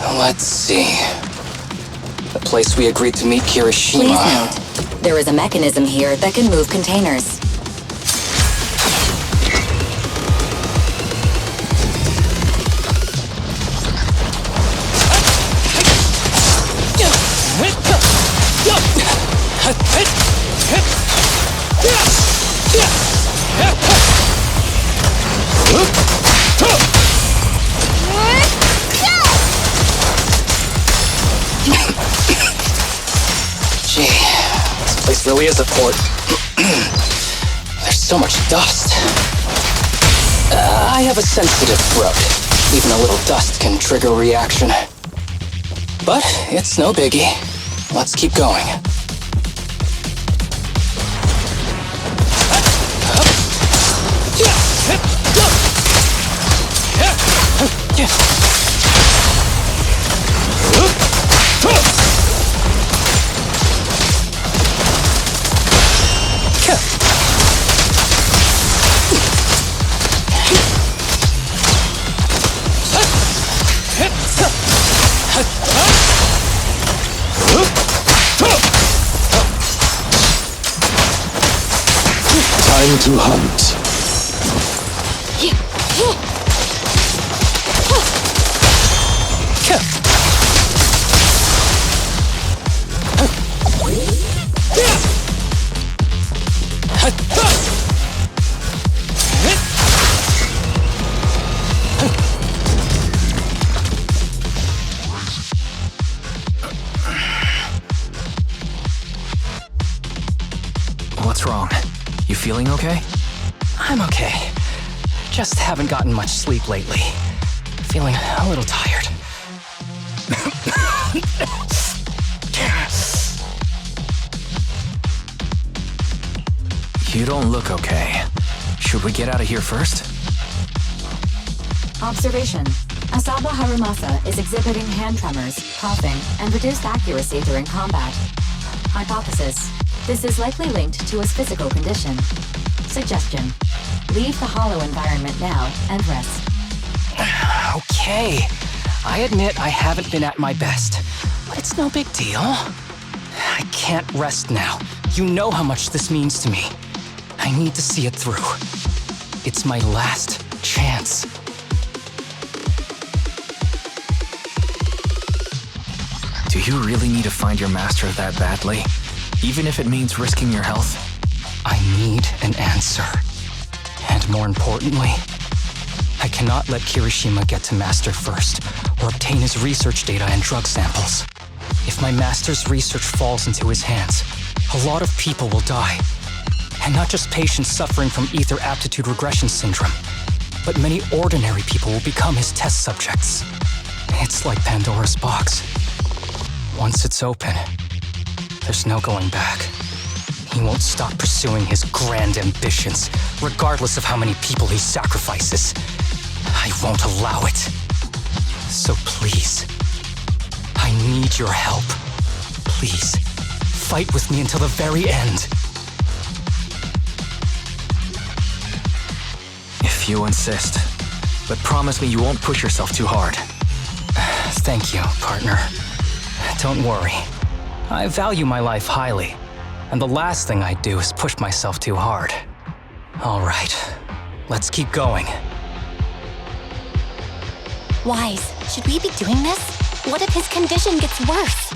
Let's see. The place we agreed to meet Kirishima. Please note, there is a mechanism here that can move containers. Gee, this place really is a port. There's so much dust. I have a sensitive throat. Even a little dust can trigger a reaction. But it's no biggie. Let's keep going. Time to hunt. What's wrong? You feeling okay? I'm okay. Just haven't gotten much sleep lately. Feeling a little tired. You don't look okay. Should we get out of here first? Observation. Asaba Harumasa is exhibiting hand tremors, coughing, and reduced accuracy during combat. Hypothesis. This is likely linked to his physical condition. Suggestion. Leave the hollow environment now and rest. Okay. I admit I haven't been at my best, but it's no big deal. I can't rest now. You know how much this means to me. I need to see it through. It's my last chance. Do you really need to find your master that badly? Even if it means risking your health? I need an answer. And more importantly, I cannot let Kirishima get to Master first, or obtain his research data and drug samples. If my Master's research falls into his hands, a lot of people will die. And not just patients suffering from ether aptitude regression syndrome, but many ordinary people will become his test subjects. It's like Pandora's box. Once it's open, there's no going back. He won't stop pursuing his grand ambitions, regardless of how many people he sacrifices. I won't allow it. So please, I need your help. Please, fight with me until the very end. If you insist. But promise me you won't push yourself too hard. Thank you, partner. Don't worry. I value my life highly, and the last thing I'd do is push myself too hard. All right, let's keep going. Wise, should we be doing this? What if his condition gets worse?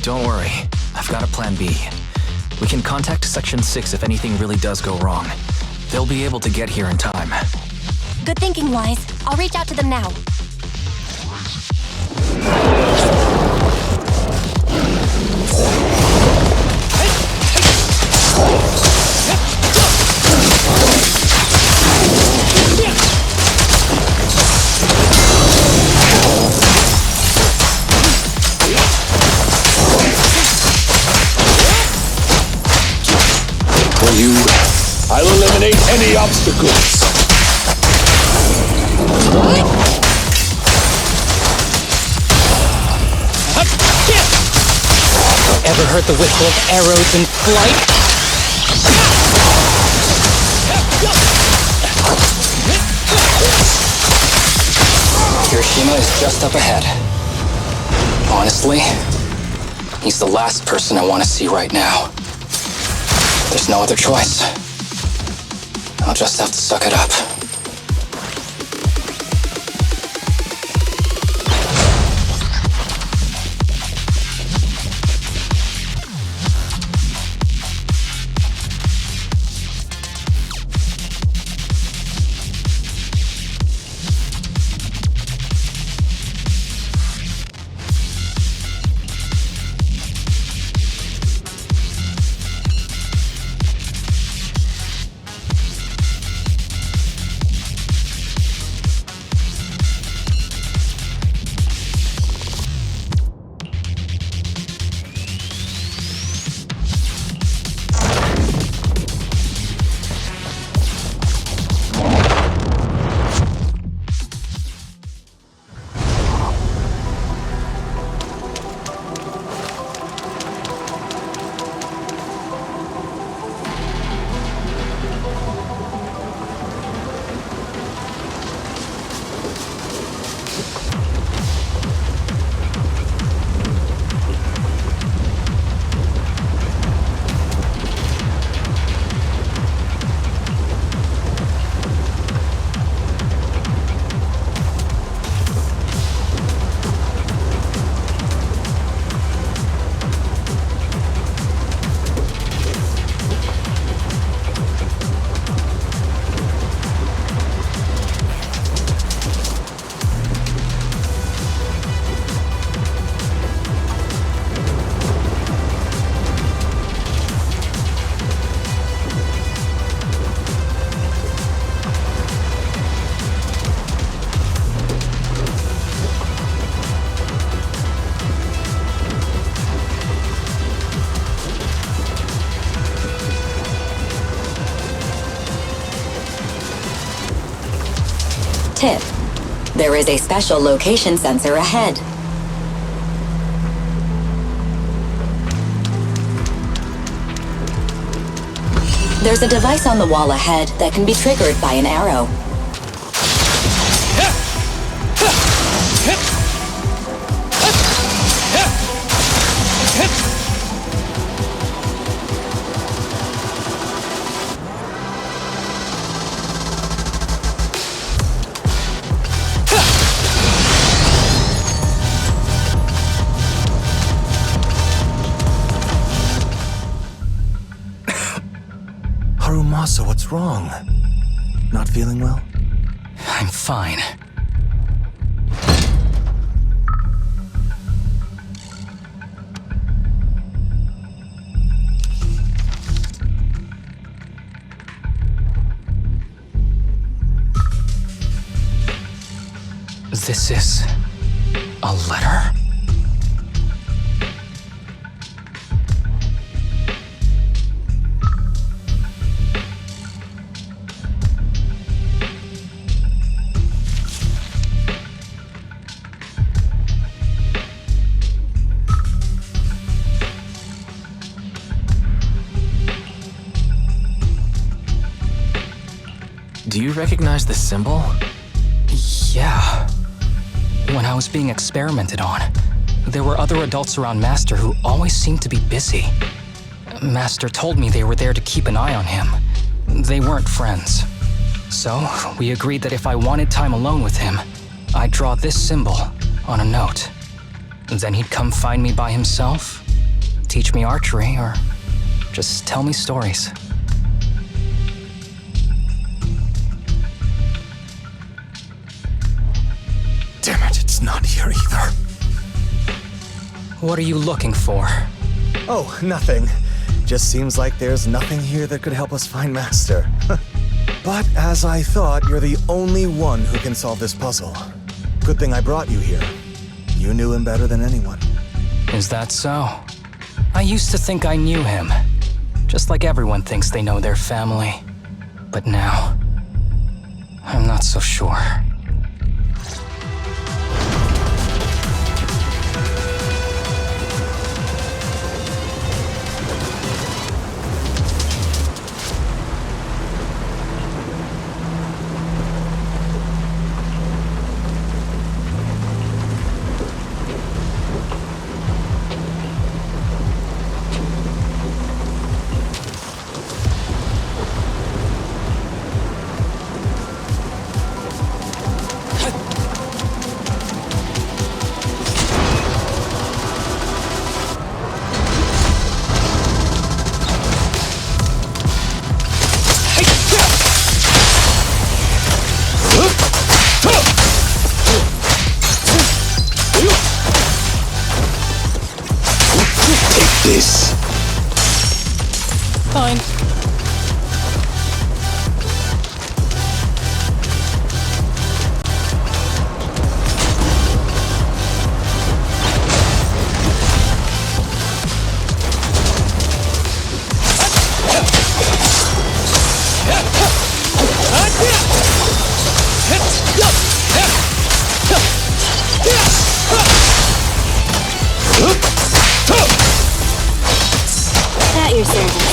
Don't worry, I've got a plan B. We can contact Section 6 if anything really does go wrong. They'll be able to get here in time. Good thinking, Wise. I'll reach out to them now. For you, I'll eliminate any obstacles. Ever heard the whistle of arrows in flight? Kirishima is just up ahead. Honestly, he's the last person I want to see right now. There's no other choice. I'll just have to suck it up. There is a special location sensor ahead. There's a device on the wall ahead that can be triggered by an arrow. Harumasa, what's wrong? Not feeling well? I'm fine. This is a letter? Do you recognize this symbol? Yeah. When I was being experimented on, there were other adults around Master who always seemed to be busy. Master told me they were there to keep an eye on him. They weren't friends. So, we agreed that if I wanted time alone with him, I'd draw this symbol on a note. Then he'd come find me by himself, teach me archery, or just tell me stories. Damn it, it's not here either. What are you looking for? Oh, nothing. Just seems like there's nothing here that could help us find Master. But as I thought, you're the only one who can solve this puzzle. Good thing I brought you here. You knew him better than anyone. Is that so? I used to think I knew him. Just like everyone thinks they know their family. But now, I'm not so sure. This. Fine. At your service.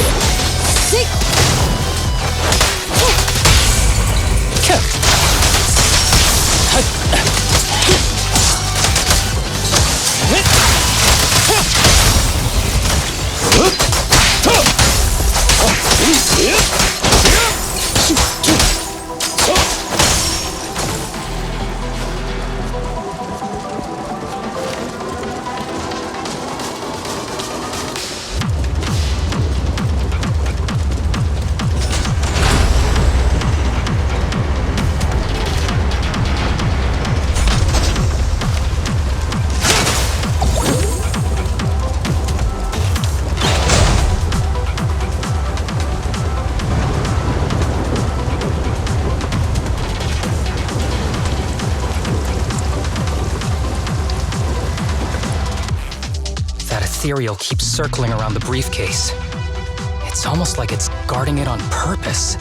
Ethereal keeps circling around the briefcase. It's almost like it's guarding it on purpose.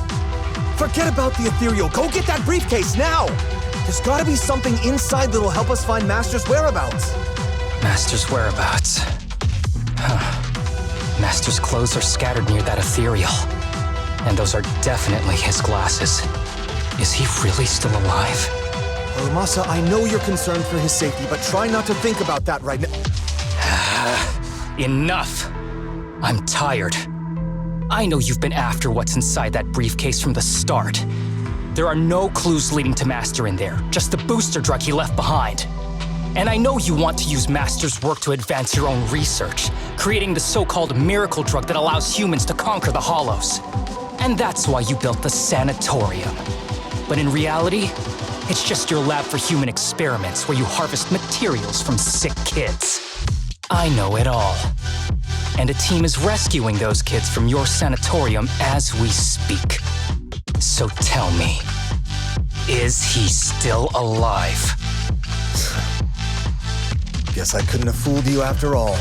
Forget about the ethereal. Go get that briefcase now! There's gotta be something inside that'll help us find Master's whereabouts. Master's whereabouts. Huh. Master's clothes are scattered near that ethereal. And those are definitely his glasses. Is he really still alive? Harumasa, I know you're concerned for his safety, but try not to think about that right now. Enough! I'm tired. I know you've been after what's inside that briefcase from the start. There are no clues leading to Master in there, just the booster drug he left behind. And I know you want to use Master's work to advance your own research, creating the so-called miracle drug that allows humans to conquer the Hollows. And that's why you built the sanatorium. But in reality, it's just your lab for human experiments where you harvest materials from sick kids. I know it all. And a team is rescuing those kids from your sanatorium as we speak. So tell me, is he still alive? Guess I couldn't have fooled you after all.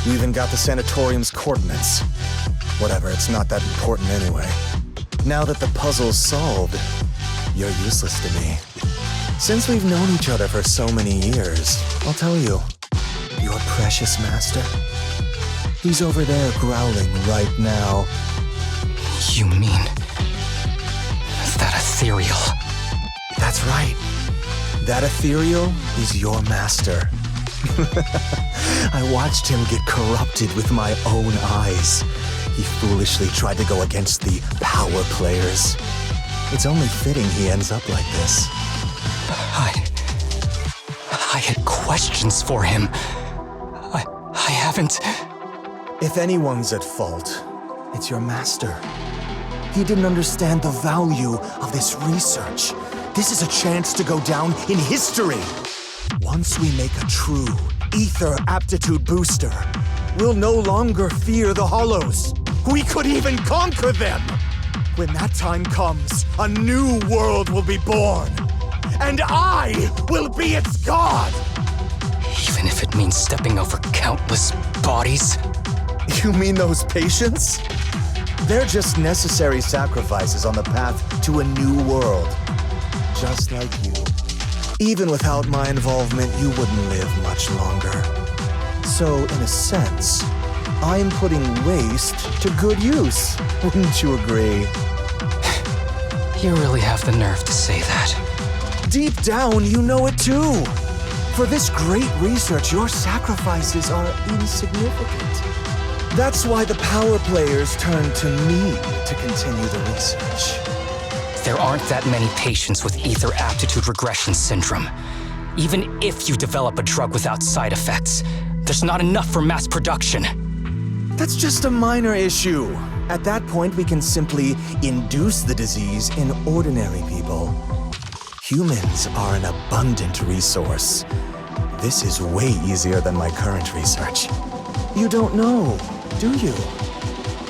You even got the sanatorium's coordinates. Whatever, it's not that important anyway. Now that the puzzle's solved, you're useless to me. Since we've known each other for so many years, I'll tell you, your precious master, he's over there growling right now. You mean that ethereal? That's right. That ethereal is your master. I watched him get corrupted with my own eyes. He foolishly tried to go against the power players. It's only fitting he ends up like this. I had questions for him. I haven't... If anyone's at fault, it's your master. He didn't understand the value of this research. This is a chance to go down in history. Once we make a true ether aptitude booster, we'll no longer fear the Hollows. We could even conquer them. When that time comes, a new world will be born. And I will be its god! Even if it means stepping over countless bodies? You mean those patients? They're just necessary sacrifices on the path to a new world. Just like you. Even without my involvement, you wouldn't live much longer. So, in a sense, I'm putting waste to good use. Wouldn't you agree? You really have the nerve to say that. Deep down, you know it too. For this great research, your sacrifices are insignificant. That's why the power players turn to me to continue the research. There aren't that many patients with ether aptitude regression syndrome. Even if you develop a drug without side effects, there's not enough for mass production. That's just a minor issue. At that point, we can simply induce the disease in ordinary people. Humans are an abundant resource. This is way easier than my current research. You don't know, do you?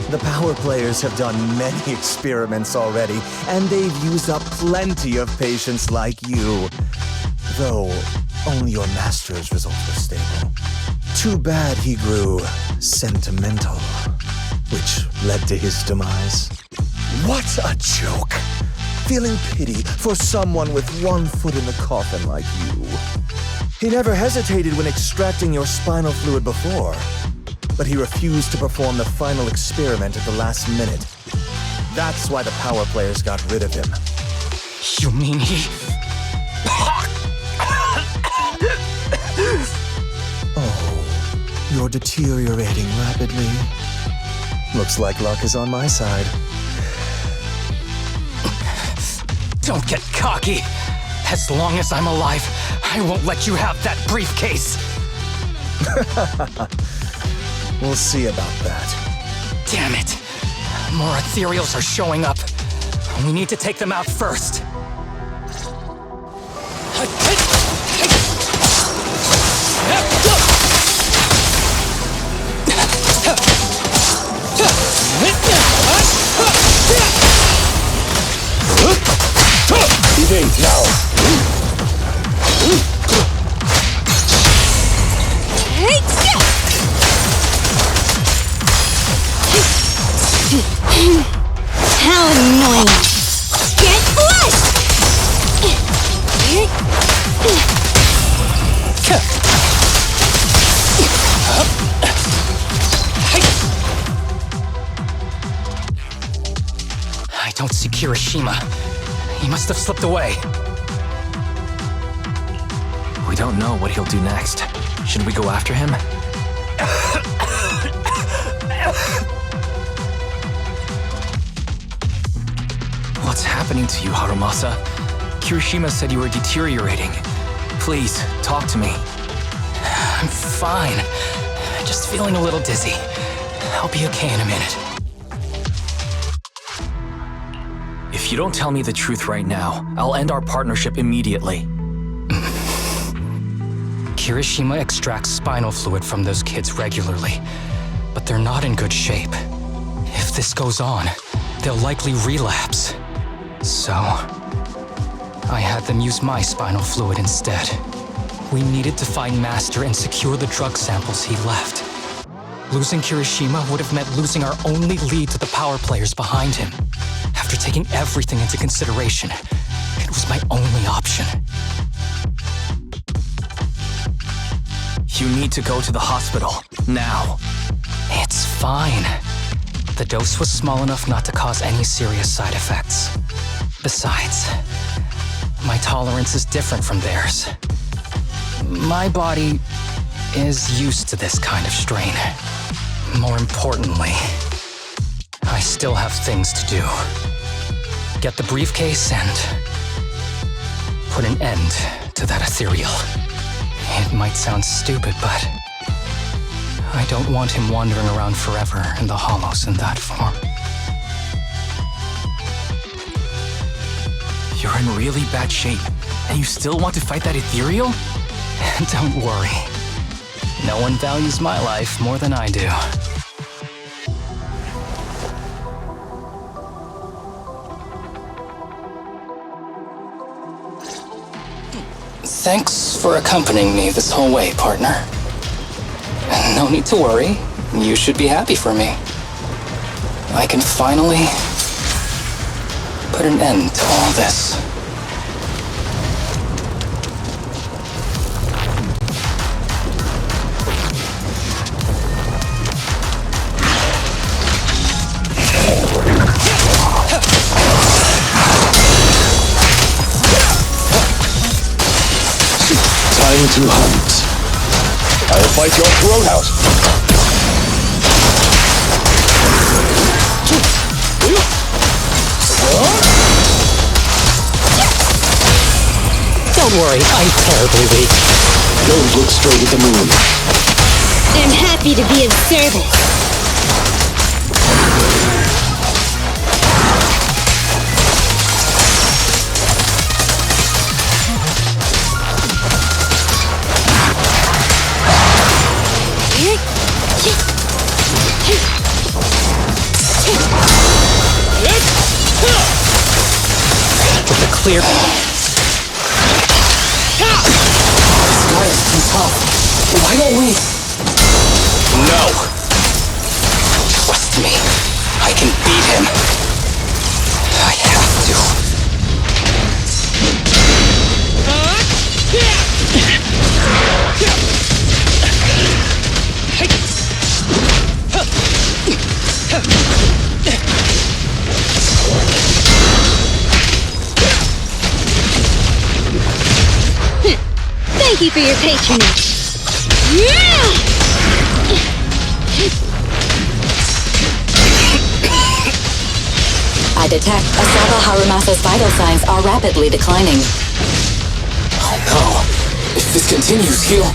The power players have done many experiments already, and they've used up plenty of patients like you. Though, only your master's results were stable. Too bad he grew sentimental, which led to his demise. What a joke! Feeling pity for someone with one foot in the coffin like you. He never hesitated when extracting your spinal fluid before, but he refused to perform the final experiment at the last minute. That's why the power players got rid of him. You mean he... Oh, you're deteriorating rapidly. Looks like luck is on my side. Don't get cocky. As long as I'm alive, I won't let you have that briefcase. We'll see about that. Damn it. More ethereals are showing up. We need to take them out first. Evade now. How annoying! Get flushed! don't see Kirishima. He must have slipped away. We don't know what he'll do next. Should we go after him? What's happening to you, Harumasa? Kirishima said you were deteriorating. Please, talk to me. I'm fine. Just feeling a little dizzy. I'll be okay in a minute. If you don't tell me the truth right now, I'll end our partnership immediately. Kirishima extracts spinal fluid from those kids regularly, but they're not in good shape. If this goes on, they'll likely relapse. So, I had them use my spinal fluid instead. We needed to find Master and secure the drug samples he left. Losing Kirishima would have meant losing our only lead to the power players behind him. After taking everything into consideration, it was my only option. You need to go to the hospital, now. It's fine. The dose was small enough not to cause any serious side effects. Besides, my tolerance is different from theirs. My body is used to this kind of strain. More importantly, I still have things to do. Get the briefcase and put an end to that ethereal. It might sound stupid, but I don't want him wandering around forever in the hollows in that form. You're in really bad shape, and you still want to fight that ethereal? Don't worry. No one values my life more than I do. Thanks for accompanying me this whole way, partner. No need to worry. You should be happy for me. I can finally put an end to all this. Time to hunt. I'll fight your throat out. Don't worry, I'm terribly weak. Don't look straight at the moon. I'm happy to be of service. With a clear... This guy is too tough. Why don't we... No! Trust me. I can beat him. I have to. Thank you for your patronage. I detect Asaba Harumasa's vital signs are rapidly declining. Oh no. If this continues, he'll...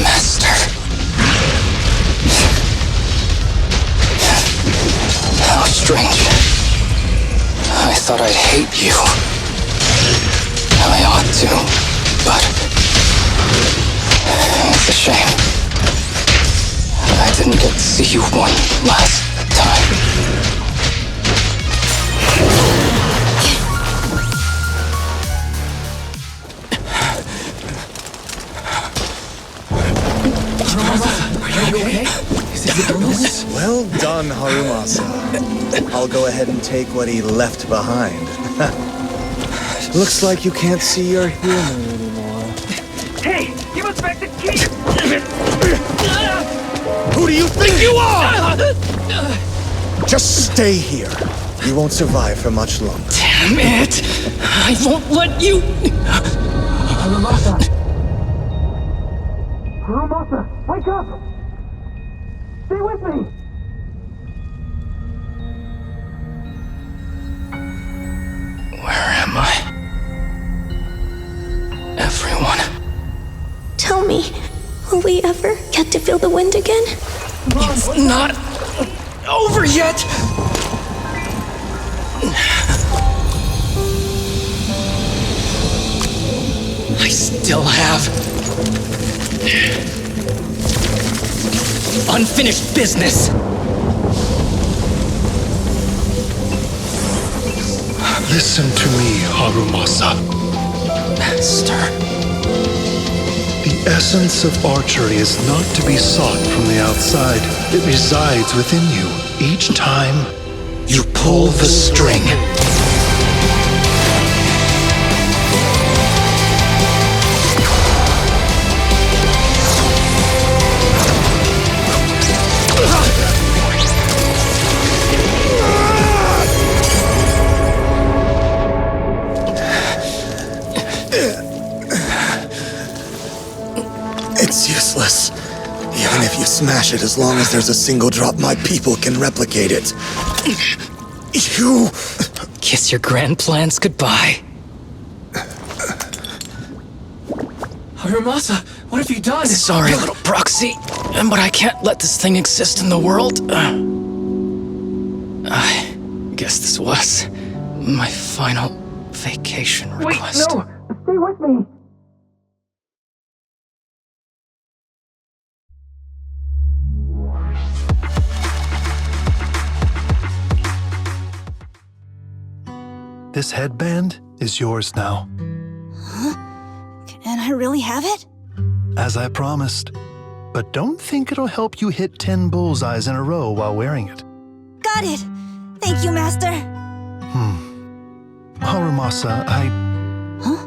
Master. How strange. I thought I'd hate you. I ought to, but... It's a shame. I didn't get to see you one last time. Are you okay? Is it your illness? Well done, Harumasa. I'll go ahead and take what he left behind. Looks like you can't see your humor anymore. Hey, give us back the key! Who do you think you are? Just stay here. You won't survive for much longer. Damn it! I won't let you... Harumasa! Harumasa, wake up! Stay with me! Where am I? Everyone. Tell me, will we ever get to feel the wind again? It's not over yet! I still have unfinished business. Listen to me, Harumasa. Master. The essence of archery is not to be sought from the outside. It resides within you. Each time you pull the string. It's useless. Even if you smash it, as long as there's a single drop, my people can replicate it. You... Kiss your grand plans goodbye. Harumasa, what have you done? Sorry, little proxy, but I can't let this thing exist in the world. I guess this was my final vacation request. Wait, no! Stay with me! This headband is yours now. Huh? Can I really have it? As I promised. But don't think it'll help you hit 10 bullseyes in a row while wearing it. Got it! Thank you, Master! Harumasa, Huh?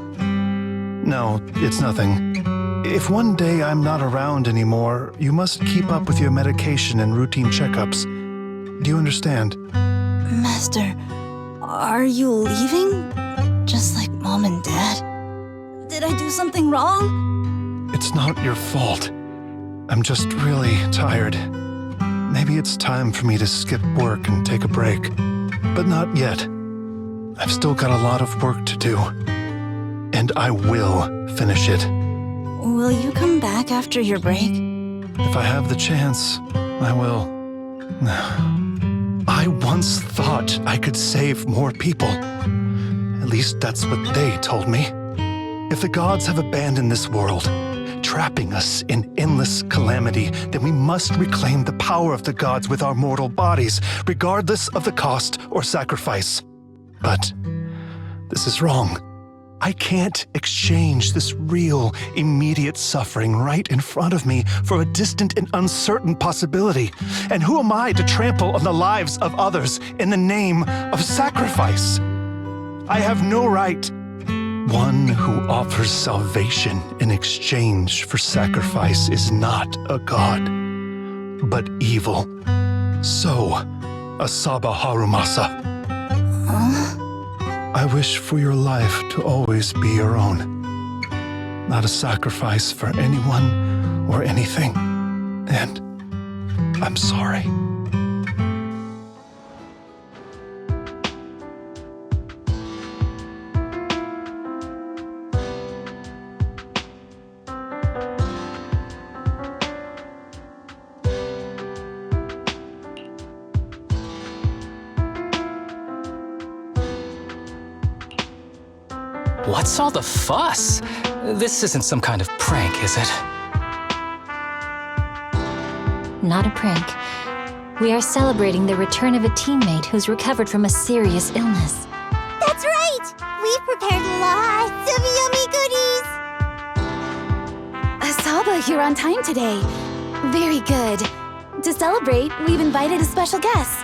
No, it's nothing. If one day I'm not around anymore, you must keep up with your medication and routine checkups. Do you understand? Master, are you leaving? Just like Mom and Dad? Did I do something wrong? It's not your fault. I'm just really tired. Maybe it's time for me to skip work and take a break. But not yet. I've still got a lot of work to do. And I will finish it. Will you come back after your break? If I have the chance, I will. I once thought I could save more people. At least that's what they told me. If the gods have abandoned this world, trapping us in endless calamity, then we must reclaim the power of the gods with our mortal bodies, regardless of the cost or sacrifice. But this is wrong. I can't exchange this real, immediate suffering right in front of me for a distant and uncertain possibility. And who am I to trample on the lives of others in the name of sacrifice? I have no right. One who offers salvation in exchange for sacrifice is not a god, but evil. So, Asaba Harumasa. I wish for your life to always be your own. Not a sacrifice for anyone or anything. And I'm sorry. What's all the fuss? This isn't some kind of prank, is it? Not a prank. We are celebrating the return of a teammate who's recovered from a serious illness. That's right! We've prepared lots of yummy goodies! Asaba, you're on time today. Very good. To celebrate, we've invited a special guest.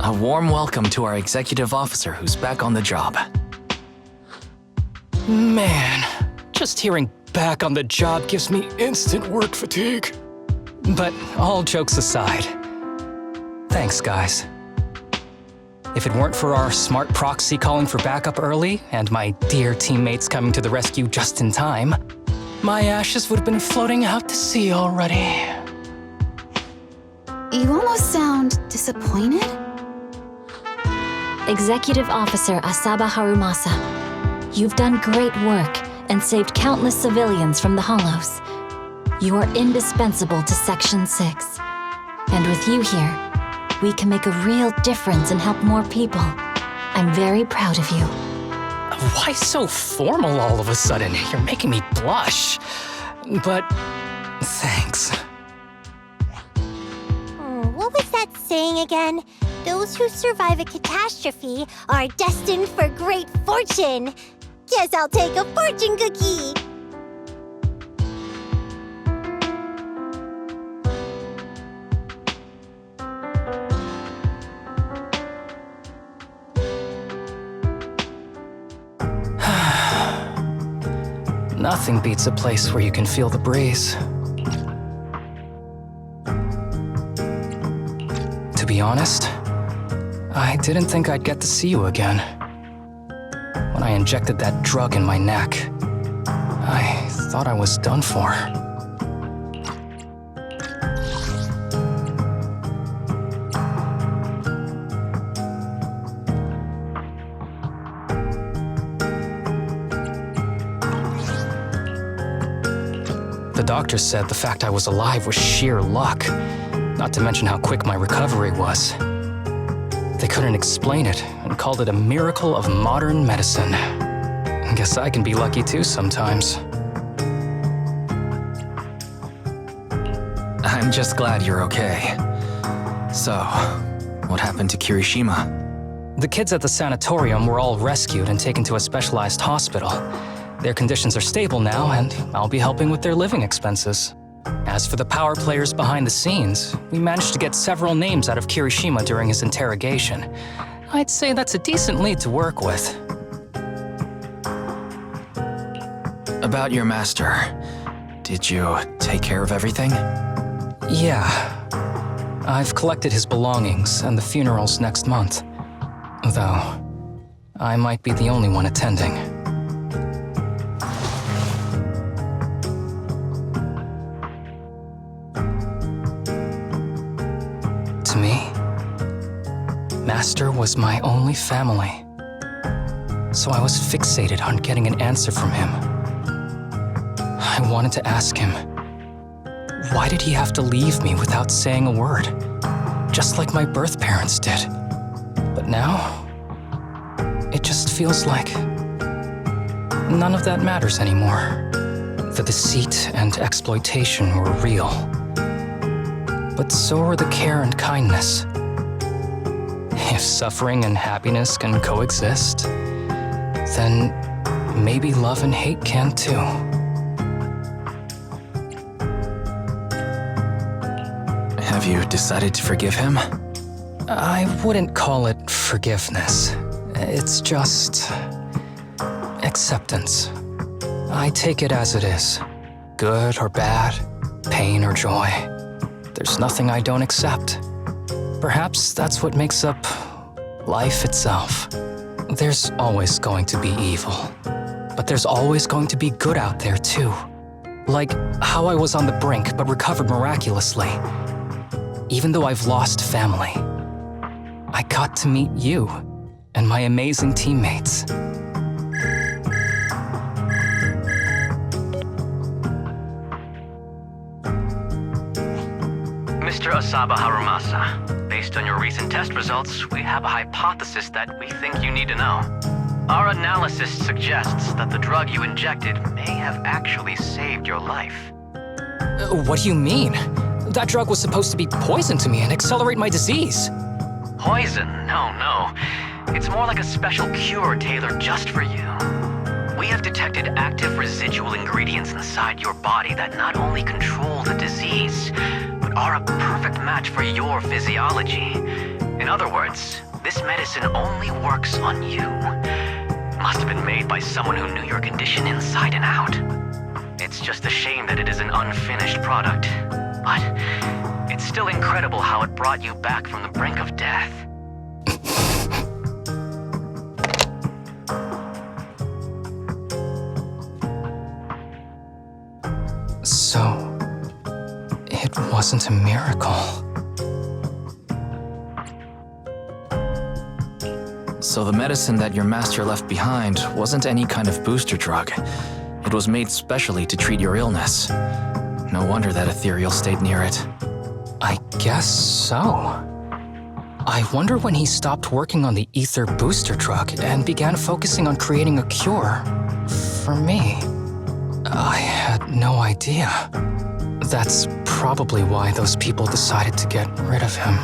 A warm welcome to our executive officer who's back on the job. Man, just hearing back on the job gives me instant work fatigue. But all jokes aside, thanks, guys. If it weren't for our smart proxy calling for backup early and my dear teammates coming to the rescue just in time, my ashes would have been floating out to sea already. You almost sound disappointed? Executive Officer Asaba Harumasa, you've done great work and saved countless civilians from the Hollows. You are indispensable to Section 6. And with you here, we can make a real difference and help more people. I'm very proud of you. Why so formal all of a sudden? You're making me blush. But thanks. What was that saying again? Those who survive a catastrophe are destined for great fortune. Guess I'll take a fortune cookie. Nothing beats a place where you can feel the breeze. To be honest, I didn't think I'd get to see you again. When I injected that drug in my neck, I thought I was done for. The doctor said the fact I was alive was sheer luck, not to mention how quick my recovery was. They couldn't explain it and called it a miracle of modern medicine. I guess I can be lucky too sometimes. I'm just glad you're okay. So, what happened to Kirishima? The kids at the sanatorium were all rescued and taken to a specialized hospital. Their conditions are stable now, and I'll be helping with their living expenses. As for the power players behind the scenes, we managed to get several names out of Kirishima during his interrogation. I'd say that's a decent lead to work with. About your master, did you take care of everything? Yeah. I've collected his belongings, and the funeral's next month. Though, I might be the only one attending. To me, Master was my only family. So I was fixated on getting an answer from him. I wanted to ask him, why did he have to leave me without saying a word? Just like my birth parents did. But now, it just feels like none of that matters anymore. The deceit and exploitation were real. But so are the care and kindness. If suffering and happiness can coexist, then maybe love and hate can too. Have you decided to forgive him? I wouldn't call it forgiveness. It's just acceptance. I take it as it is. Good or bad, pain or joy. There's nothing I don't accept. Perhaps that's what makes up life itself. There's always going to be evil, but there's always going to be good out there too. Like how I was on the brink but recovered miraculously. Even though I've lost family, I got to meet you and my amazing teammates. Mr. Asaba Harumasa, based on your recent test results, we have a hypothesis that we think you need to know. Our analysis suggests that the drug you injected may have actually saved your life. What do you mean? That drug was supposed to be poison to me and accelerate my disease. Poison? No. It's more like a special cure tailored just for you. We have detected active residual ingredients inside your body that not only control the disease, but are a perfect match for your physiology. In other words, this medicine only works on you. Must have been made by someone who knew your condition inside and out. It's just a shame that it is an unfinished product. but it's still incredible how it brought you back from the brink of death. So, it wasn't a miracle. So the medicine that your master left behind wasn't any kind of booster drug. It was made specially to treat your illness. No wonder that ethereal stayed near it. I guess so. I wonder when he stopped working on the ether booster drug and began focusing on creating a cure for me. I had no idea. That's probably why those people decided to get rid of him.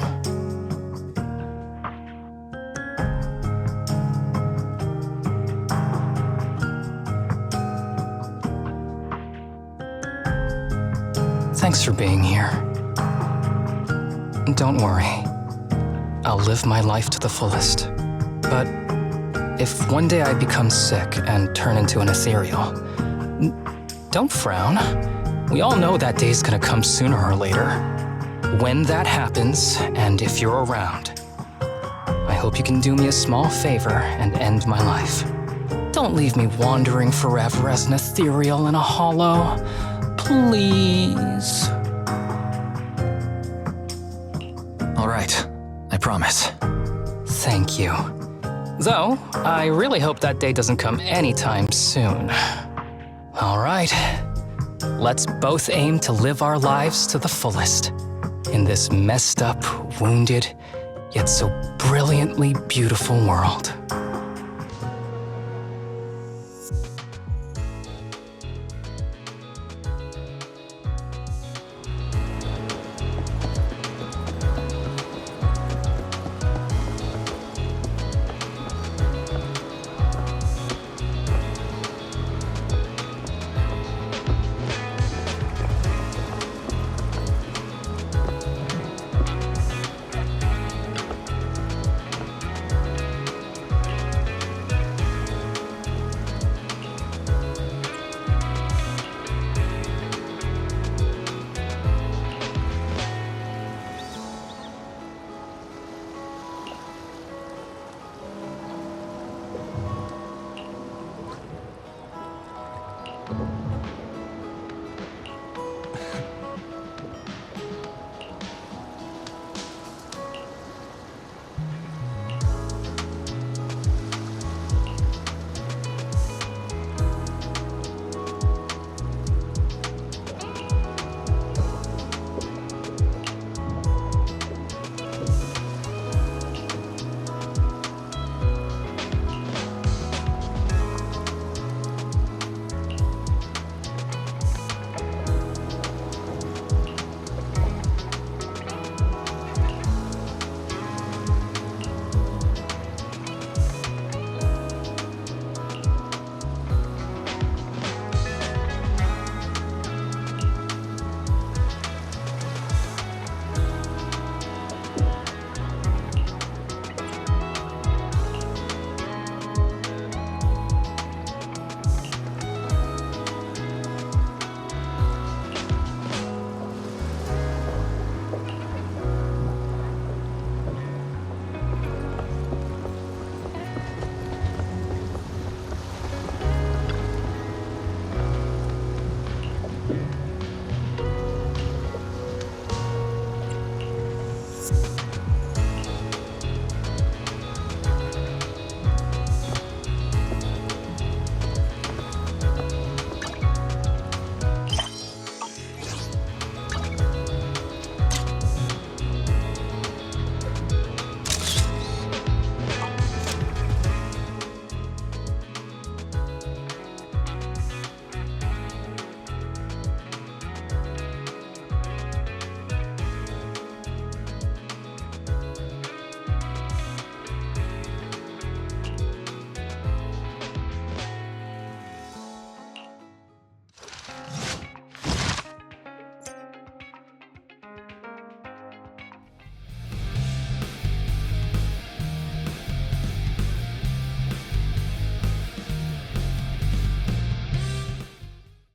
Thanks for being here. Don't worry. I'll live my life to the fullest. But if one day I become sick and turn into an ethereal, don't frown. We all know that day's gonna come sooner or later. When that happens, and if you're around, I hope you can do me a small favor and end my life. Don't leave me wandering forever as an ethereal in a hollow. Please. All right, I promise. Thank you. Though, I really hope that day doesn't come anytime soon. All right. Let's both aim to live our lives to the fullest in this messed up, wounded, yet so brilliantly beautiful world.